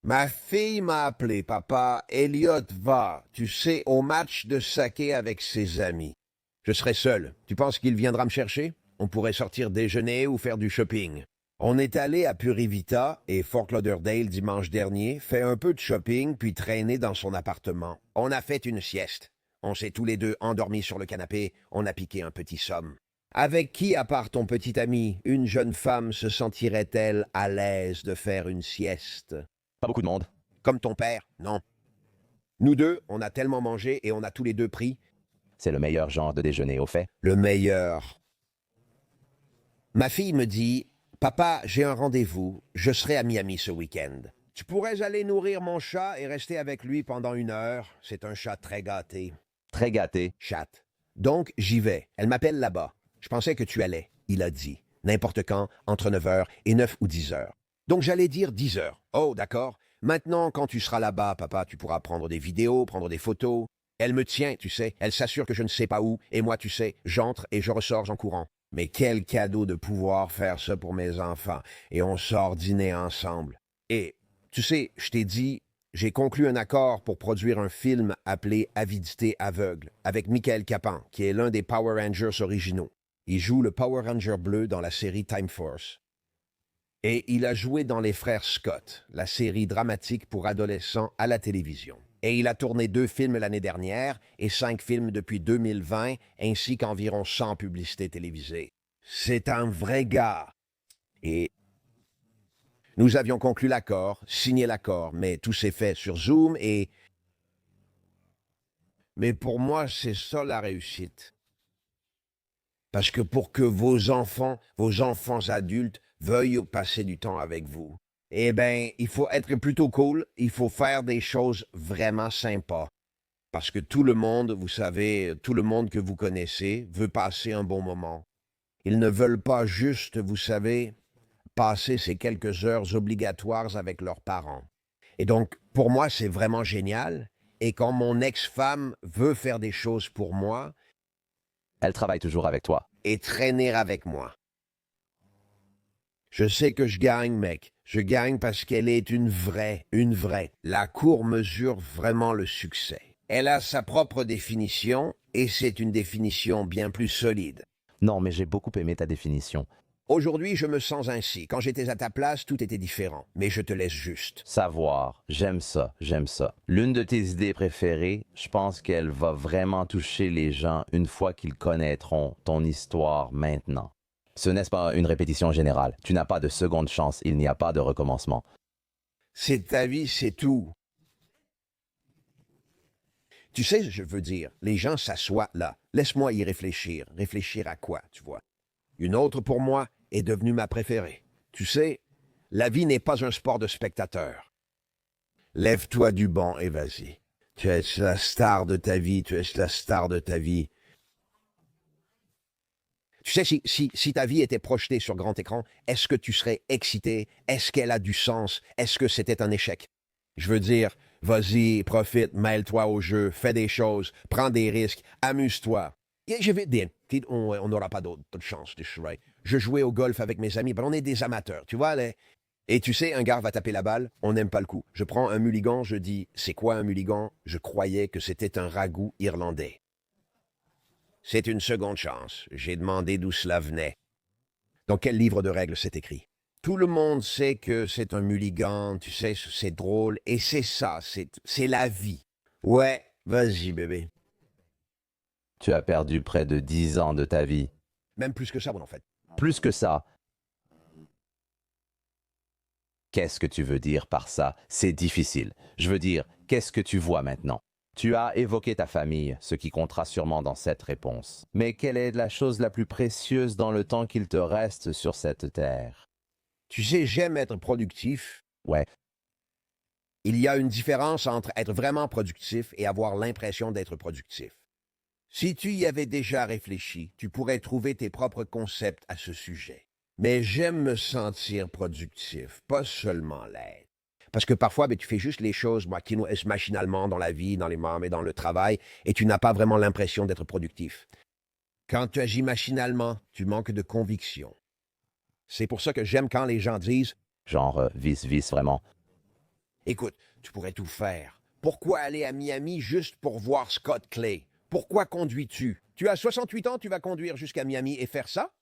Ma fille m'a appelé, papa, Elliot va, tu sais, au match de saké avec ses amis. Je serai seul. Tu penses qu'il viendra me chercher? On pourrait sortir déjeuner ou faire du shopping. On est allé à Purivita et Fort Lauderdale dimanche dernier, fait un peu de shopping puis traîné dans son appartement. On a fait une sieste. On s'est tous les deux endormis sur le canapé, on a piqué un petit somme. Avec qui, à part ton petit ami, une jeune femme se sentirait-elle à l'aise de faire une sieste? Pas beaucoup de monde. Comme ton père, non. Nous deux, on a tellement mangé et on a tous les deux pris C'est le meilleur genre de déjeuner, au fait. le meilleur. Ma fille me dit, papa, j'ai un rendez-vous, je serai à Miami ce week-end. Tu pourrais aller nourrir mon chat et rester avec lui pendant 1 heure. C'est un chat très gâté. Très gâté. Chat. Donc, j'y vais. Elle m'appelle là-bas. Je pensais que tu allais. Il a dit. N'importe quand, entre 9 heures et 9 ou 10 heures. Donc, j'allais dire 10 heures. Oh, d'accord. Maintenant, quand tu seras là-bas, papa, tu pourras prendre des vidéos, prendre des photos. Elle me tient, tu sais. Elle s'assure que je ne sais pas où. Et moi, tu sais, j'entre et je ressors en courant. Mais quel cadeau de pouvoir faire ça pour mes enfants. Et on sort dîner ensemble. Et, tu sais, je t'ai dit, j'ai conclu un accord pour produire un film appelé Avidité aveugle, avec Michael Capan, qui est l'un des Power Rangers originaux. Il joue le Power Ranger bleu dans la série Time Force. Et il a joué dans Les Frères Scott, la série dramatique pour adolescents à la télévision. Et il a tourné 2 films l'année dernière et 5 films depuis 2020, ainsi qu'environ 100 publicités télévisées. C'est un vrai gars. Et nous avions conclu l'accord, signé l'accord, mais tout s'est fait sur Zoom et... Mais pour moi, c'est ça la réussite. Parce que pour que vos enfants adultes veuillent passer du temps avec vous, eh bien, il faut être plutôt cool, il faut faire des choses vraiment sympas. Parce que tout le monde, vous savez, tout le monde que vous connaissez veut passer un bon moment. Ils ne veulent pas juste, vous savez, passer ces quelques heures obligatoires avec leurs parents. Et donc, pour moi, c'est vraiment génial. Et quand mon ex-femme veut faire des choses pour moi, Elle travaille toujours avec toi. et traîner avec moi. Je sais que je gagne, mec. Je gagne parce qu'elle est une vraie. La cour mesure vraiment le succès. Elle a sa propre définition, et c'est une définition bien plus solide. Non, mais j'ai beaucoup aimé ta définition. Aujourd'hui, je me sens ainsi. Quand j'étais à ta place, tout était différent. Mais je te laisse juste. Savoir, j'aime ça, j'aime ça. L'une de tes idées préférées, je pense qu'elle va vraiment toucher les gens une fois qu'ils connaîtront ton histoire maintenant. Ce n'est pas une répétition générale. Tu n'as pas de seconde chance, il n'y a pas de recommencement. C'est ta vie, c'est tout. Tu sais, je veux dire, les gens s'assoient là. Laisse-moi y réfléchir. Réfléchir à quoi, tu vois? Une autre, pour moi, est devenue ma préférée. Tu sais, la vie n'est pas un sport de spectateur. Lève-toi du banc et vas-y. Tu es la star de ta vie, tu es la star de ta vie. Tu sais, si ta vie était projetée sur grand écran, est-ce que tu serais excité? Est-ce qu'elle a du sens? Est-ce que c'était un échec? Je veux dire, vas-y, profite, mêle-toi au jeu, fais des choses, prends des risques, amuse-toi. Et je vais dire, on n'aura pas d'autre chance. Je jouais au golf avec mes amis, ben on est des amateurs, tu vois. Et tu sais, un gars va taper la balle, on n'aime pas le coup. Je prends un mulligan, je dis, c'est quoi un mulligan? Je croyais que c'était un ragoût irlandais. C'est une seconde chance. J'ai demandé d'où cela venait. Dans quel livre de règles c'est écrit? Tout le monde sait que c'est un mulligan, tu sais, c'est drôle, et c'est ça, c'est la vie. Ouais, vas-y bébé. Tu as perdu près de 10 ans de ta vie. Même plus que ça, bon, en fait. Plus que ça. Qu'est-ce que tu veux dire par ça? C'est difficile. Je veux dire, qu'est-ce que tu vois maintenant? Tu as évoqué ta famille, ce qui comptera sûrement dans cette réponse. Mais quelle est la chose la plus précieuse dans le temps qu'il te reste sur cette terre? Tu sais, j'aime être productif. Ouais, Il y a une différence entre être vraiment productif et avoir l'impression d'être productif. Si tu y avais déjà réfléchi, tu pourrais trouver tes propres concepts à ce sujet. Mais j'aime me sentir productif, pas seulement l'être. Parce que parfois, tu fais juste les choses machinalement dans la vie, dans les membres et dans le travail, et tu n'as pas vraiment l'impression d'être productif. Quand tu agis machinalement, tu manques de conviction. C'est pour ça que j'aime quand les gens disent genre vice vraiment. « Écoute, tu pourrais tout faire. Pourquoi aller à Miami juste pour voir Scott Clay? Pourquoi conduis-tu? Tu as 68 ans, tu vas conduire jusqu'à Miami et faire ça?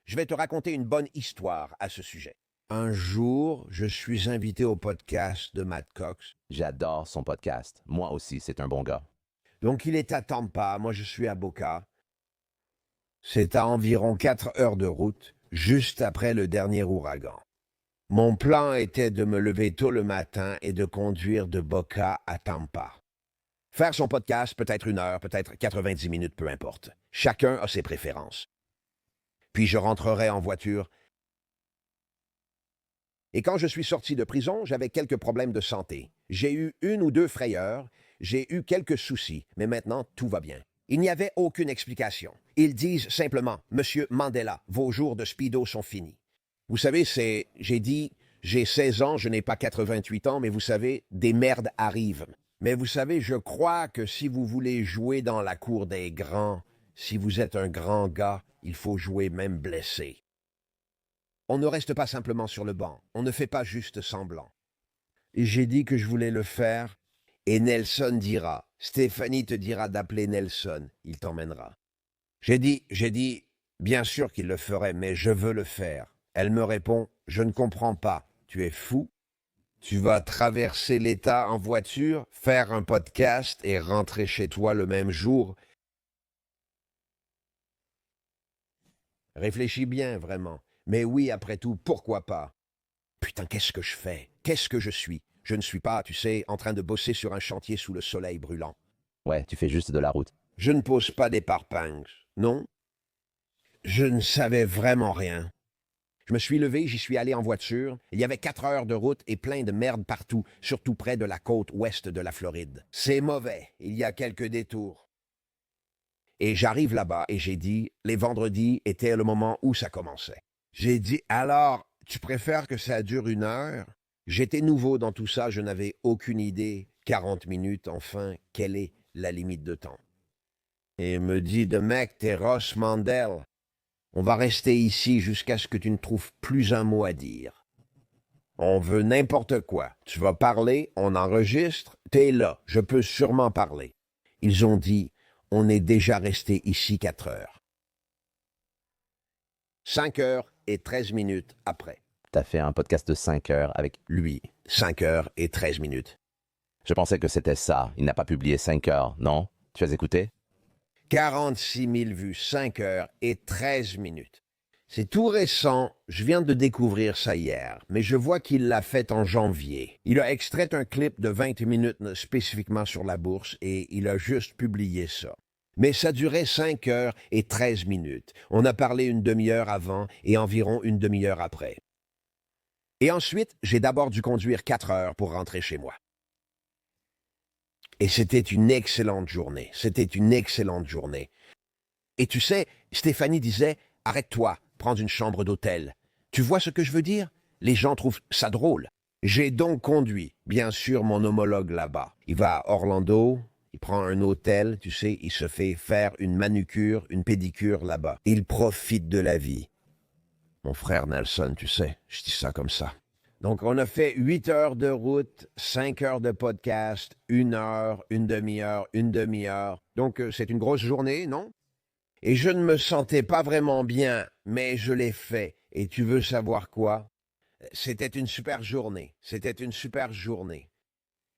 Je vais te raconter une bonne histoire à ce sujet. Un jour, je suis invité au podcast de Matt Cox. J'adore son podcast. Moi aussi, c'est un bon gars. Donc, il est à Tampa, moi je suis à Boca. C'est à environ 4 heures de route, juste après le dernier ouragan. Mon plan était de me lever tôt le matin et de conduire de Boca à Tampa. Faire son podcast, peut-être 1 heure, peut-être 90 minutes, peu importe. Chacun a ses préférences. Puis je rentrerai en voiture. Et quand je suis sorti de prison, j'avais quelques problèmes de santé. J'ai eu 1 ou 2 frayeurs, j'ai eu quelques soucis, mais maintenant tout va bien. Il n'y avait aucune explication. Ils disent simplement, Monsieur Mandela, vos jours de speedo sont finis. Vous savez, j'ai dit, j'ai 16 ans, je n'ai pas 88 ans, mais vous savez, des merdes arrivent. Mais vous savez, je crois que si vous voulez jouer dans la cour des grands, si vous êtes un grand gars, il faut jouer même blessé. On ne reste pas simplement sur le banc, on ne fait pas juste semblant. Et j'ai dit que je voulais le faire, et Nelson dira, Stéphanie te dira d'appeler Nelson, il t'emmènera. J'ai dit, bien sûr qu'il le ferait, mais je veux le faire. Elle me répond, je ne comprends pas, tu es fou? Tu vas traverser l'État en voiture, faire un podcast et rentrer chez toi le même jour? Réfléchis bien, vraiment. Mais oui, après tout, pourquoi pas? Putain, qu'est-ce que je fais? Qu'est-ce que je suis? Je ne suis pas, tu sais, en train de bosser sur un chantier sous le soleil brûlant. Ouais, tu fais juste de la route. Je ne pose pas des parpaings, non? Je ne savais vraiment rien. Je me suis levé, j'y suis allé en voiture. Il y avait 4 heures de route et plein de merde partout, surtout près de la côte ouest de la Floride. C'est mauvais, il y a quelques détours. Et j'arrive là-bas et j'ai dit, les vendredis étaient le moment où ça commençait. J'ai dit, alors, tu préfères que ça dure 1 heure? J'étais nouveau dans tout ça, je n'avais aucune idée. 40 minutes, enfin, quelle est la limite de temps? Et il me dit, de mec, t'es Ross Mandel. On va rester ici jusqu'à ce que tu ne trouves plus un mot à dire. On veut n'importe quoi. Tu vas parler, on enregistre, t'es là, je peux sûrement parler. Ils ont dit, on est déjà resté ici 4 heures. 5 heures et 13 minutes après. T'as fait un podcast de 5 heures avec lui. 5 heures et 13 minutes. Je pensais que c'était ça. Il n'a pas publié 5 heures, non? Tu as écouté? 46 000 vues, 5 heures et 13 minutes. C'est tout récent, je viens de découvrir ça hier, mais je vois qu'il l'a fait en janvier. Il a extrait un clip de 20 minutes spécifiquement sur la bourse et il a juste publié ça. Mais ça durait 5 heures et 13 minutes. On a parlé 1 demi-heure avant et environ 1 demi-heure après. Et ensuite, j'ai d'abord dû conduire 4 heures pour rentrer chez moi. Et c'était une excellente journée. C'était une excellente journée. Et tu sais, Stéphanie disait, arrête-toi, prends une chambre d'hôtel. Tu vois ce que je veux dire? Les gens trouvent ça drôle. J'ai donc conduit, bien sûr, mon homologue là-bas. Il va à Orlando, il prend un hôtel, tu sais, il se fait faire une manucure, une pédicure là-bas. Il profite de la vie. Mon frère Nelson, tu sais, je dis ça comme ça. Donc, on a fait 8 heures de route, 5 heures de podcast, 1 heure, une demi-heure, une demi-heure. Donc, c'est une grosse journée, non? Et je ne me sentais pas vraiment bien, mais je l'ai fait. Et tu veux savoir quoi? C'était une super journée. C'était une super journée.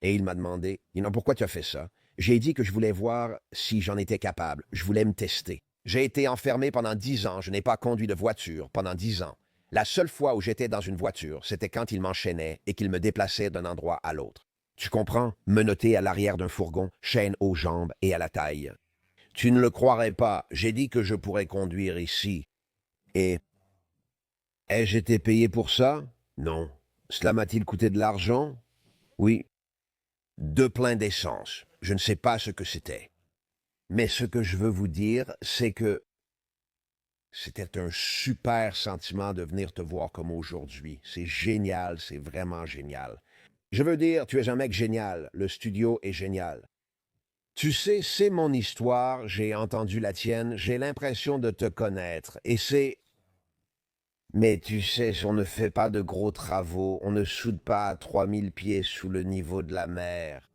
Et il m'a demandé, pourquoi tu as fait ça? J'ai dit que je voulais voir si j'en étais capable. Je voulais me tester. J'ai été enfermé pendant 10 ans. Je n'ai pas conduit de voiture pendant 10 ans. La seule fois où j'étais dans une voiture, c'était quand il m'enchaînait et qu'il me déplaçait d'un endroit à l'autre. Tu comprends? Menotté à l'arrière d'un fourgon, chaîne aux jambes et à la taille. Tu ne le croirais pas, j'ai dit que je pourrais conduire ici. Et ai-je été payé pour ça? Non. Cela m'a-t-il coûté de l'argent? Oui. 2 pleins d'essence. Je ne sais pas ce que c'était. Mais ce que je veux vous dire, c'est que c'était un super sentiment de venir te voir comme aujourd'hui. C'est génial, c'est vraiment génial. Je veux dire, tu es un mec génial. Le studio est génial. Tu sais, c'est mon histoire, j'ai entendu la tienne, j'ai l'impression de te connaître. Et c'est... Mais tu sais, on ne fait pas de gros travaux, on ne soude pas à 3000 pieds sous le niveau de la mer.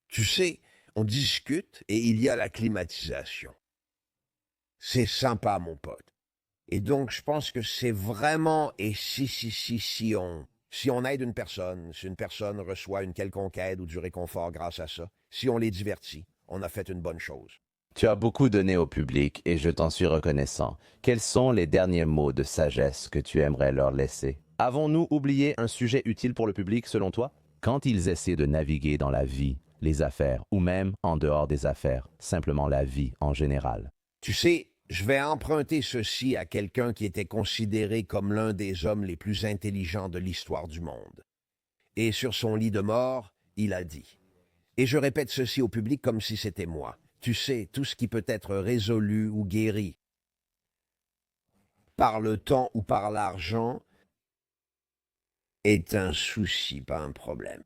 Tu sais, on discute et il y a la climatisation. C'est sympa, mon pote. Et donc, je pense que c'est vraiment... Et si on aide une personne, si une personne reçoit une quelconque aide ou du réconfort grâce à ça, si on les divertit, on a fait une bonne chose. Tu as beaucoup donné au public et je t'en suis reconnaissant. Quels sont les derniers mots de sagesse que tu aimerais leur laisser? Avons-nous oublié un sujet utile pour le public selon toi? Quand ils essaient de naviguer dans la vie, les affaires ou même en dehors des affaires, simplement la vie en général. Tu sais, je vais emprunter ceci à quelqu'un qui était considéré comme l'un des hommes les plus intelligents de l'histoire du monde. Et sur son lit de mort, il a dit, et je répète ceci au public comme si c'était moi, tu sais, tout ce qui peut être résolu ou guéri par le temps ou par l'argent est un souci, pas un problème.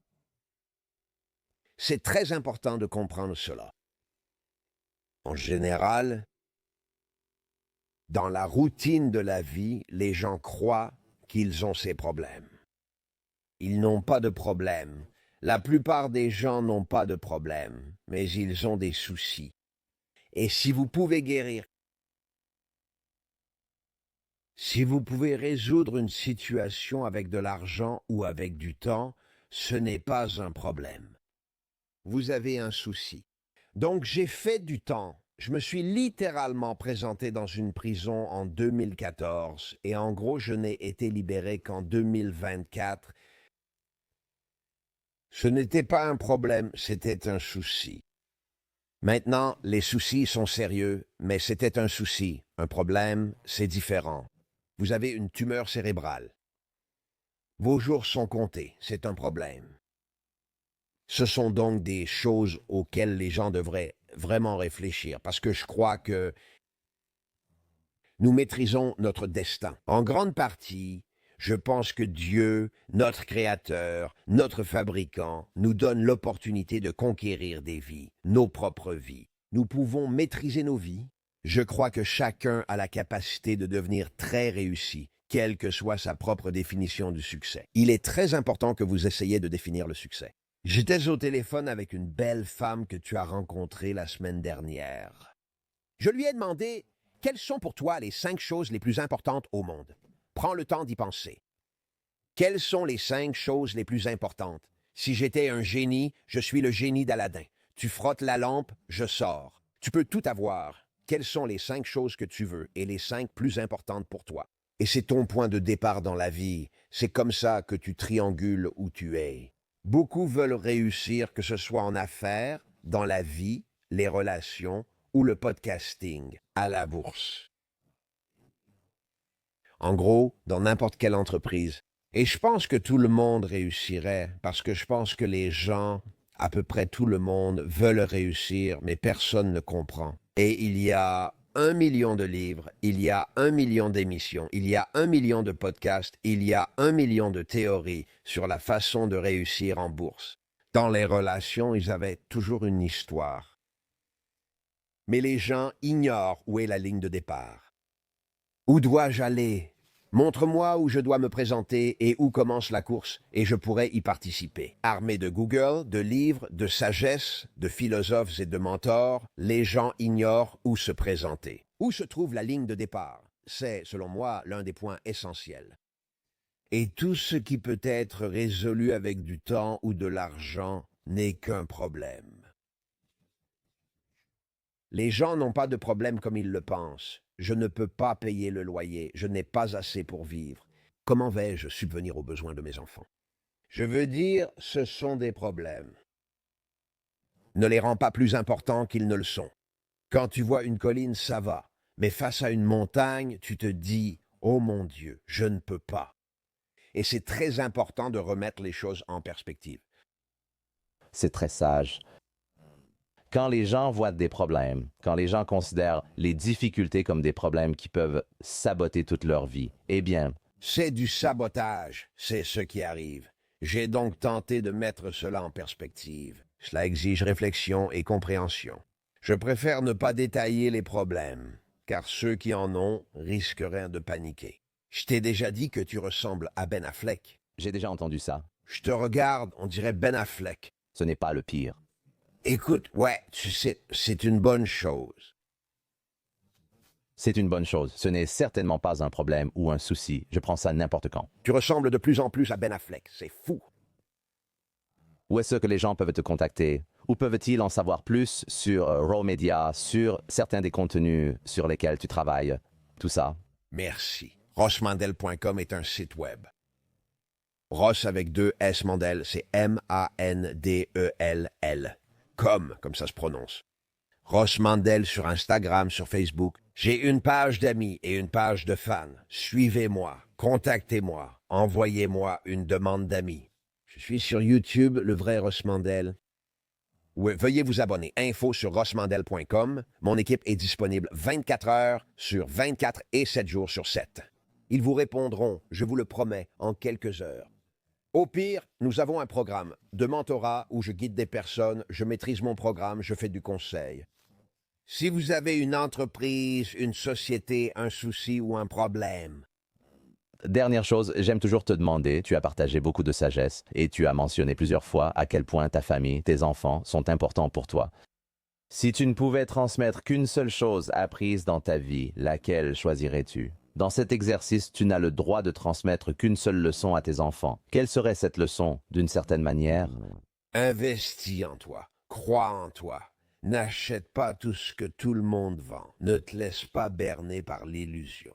C'est très important de comprendre cela. En général, dans la routine de la vie, les gens croient qu'ils ont ces problèmes. Ils n'ont pas de problème. La plupart des gens n'ont pas de problème, mais ils ont des soucis. Et si vous pouvez guérir, si vous pouvez résoudre une situation avec de l'argent ou avec du temps, ce n'est pas un problème. Vous avez un souci. Donc j'ai fait du temps. Je me suis littéralement présenté dans une prison en 2014 et en gros, je n'ai été libéré qu'en 2024. Ce n'était pas un problème, c'était un souci. Maintenant, les soucis sont sérieux, mais c'était un souci. Un problème, c'est différent. Vous avez une tumeur cérébrale. Vos jours sont comptés, c'est un problème. Ce sont donc des choses auxquelles les gens devraient vraiment réfléchir, parce que je crois que nous maîtrisons notre destin. En grande partie, je pense que Dieu, notre Créateur, notre Fabricant, nous donne l'opportunité de conquérir des vies, nos propres vies. Nous pouvons maîtriser nos vies. Je crois que chacun a la capacité de devenir très réussi, quelle que soit sa propre définition du succès. Il est très important que vous essayiez de définir le succès. J'étais au téléphone avec une belle femme que tu as rencontrée la semaine dernière. Je lui ai demandé, quelles sont pour toi les 5 choses les plus importantes au monde? Prends le temps d'y penser. Quelles sont les 5 choses les plus importantes? Si j'étais un génie, je suis le génie d'Aladin. Tu frottes la lampe, je sors. Tu peux tout avoir. Quelles sont les 5 choses que tu veux et les 5 plus importantes pour toi? Et c'est ton point de départ dans la vie. C'est comme ça que tu triangules où tu es. Beaucoup veulent réussir, que ce soit en affaires, dans la vie, les relations ou le podcasting, à la bourse. En gros, dans n'importe quelle entreprise. Et je pense que tout le monde réussirait parce que je pense que les gens À peu près tout le monde veut réussir, mais personne ne comprend. Et il y a 1 million de livres, il y a 1 million d'émissions, il y a 1 million de podcasts, il y a 1 million de théories sur la façon de réussir en bourse. Dans les relations, ils avaient toujours une histoire. Mais les gens ignorent où est la ligne de départ. Où dois-je aller? Montre-moi où je dois me présenter et où commence la course, et je pourrai y participer. Armés de Google, de livres, de sagesse, de philosophes et de mentors, les gens ignorent où se présenter. Où se trouve la ligne de départ? C'est, selon moi, l'un des points essentiels. Et tout ce qui peut être résolu avec du temps ou de l'argent n'est qu'un problème. Les gens n'ont pas de problème comme ils le pensent. Je ne peux pas payer le loyer, je n'ai pas assez pour vivre. Comment vais-je subvenir aux besoins de mes enfants? Je veux dire, ce sont des problèmes. Ne les rends pas plus importants qu'ils ne le sont. Quand tu vois une colline, ça va. Mais face à une montagne, tu te dis « Oh mon Dieu, je ne peux pas ». Et c'est très important de remettre les choses en perspective. C'est très sage. Quand les gens voient des problèmes, quand les gens considèrent les difficultés comme des problèmes qui peuvent saboter toute leur vie, eh bien, c'est du sabotage, c'est ce qui arrive. J'ai donc tenté de mettre cela en perspective. Cela exige réflexion et compréhension. Je préfère ne pas détailler les problèmes, car ceux qui en ont risqueraient de paniquer. Je t'ai déjà dit que tu ressembles à Ben Affleck. j'ai déjà entendu ça. Je te regarde, on dirait Ben Affleck. Ce n'est pas le pire. Écoute, ouais, tu sais, c'est une bonne chose. C'est une bonne chose. Ce n'est certainement pas un problème ou un souci. Je prends ça n'importe quand. Tu ressembles de plus en plus à Ben Affleck, c'est fou. Où est-ce que les gens peuvent te contacter? Où peuvent-ils en savoir plus sur Raw Media, sur certains des contenus sur lesquels tu travailles? Tout ça. Merci. rossmandel.com est un site web. Ross avec 2 S Mandel, c'est M-A-N-D-E-L-L. Comme ça se prononce. Ross Mandel sur Instagram, sur Facebook. J'ai une page d'amis et une page de fans. Suivez-moi, contactez-moi, envoyez-moi une demande d'amis. Je suis sur YouTube, le vrai Ross Mandel. Oui, veuillez vous abonner. Info sur rossmandel.com. Mon équipe est disponible 24 heures sur 24 et 7 jours sur 7. Ils vous répondront, je vous le promets, en quelques heures. Au pire, nous avons un programme de mentorat où je guide des personnes, je maîtrise mon programme, je fais du conseil. Si vous avez une entreprise, une société, un souci ou un problème, Dernière chose, j'aime toujours te demander, tu as partagé beaucoup de sagesse et tu as mentionné plusieurs fois à quel point ta famille, tes enfants sont importants pour toi. Si tu ne pouvais transmettre qu'une seule chose apprise dans ta vie, laquelle choisirais-tu? Dans cet exercice, tu n'as le droit de transmettre qu'une seule leçon à tes enfants. Quelle serait cette leçon, d'une certaine manière? investis en toi, crois en toi. N'achète pas tout ce que tout le monde vend. Ne te laisse pas berner par l'illusion.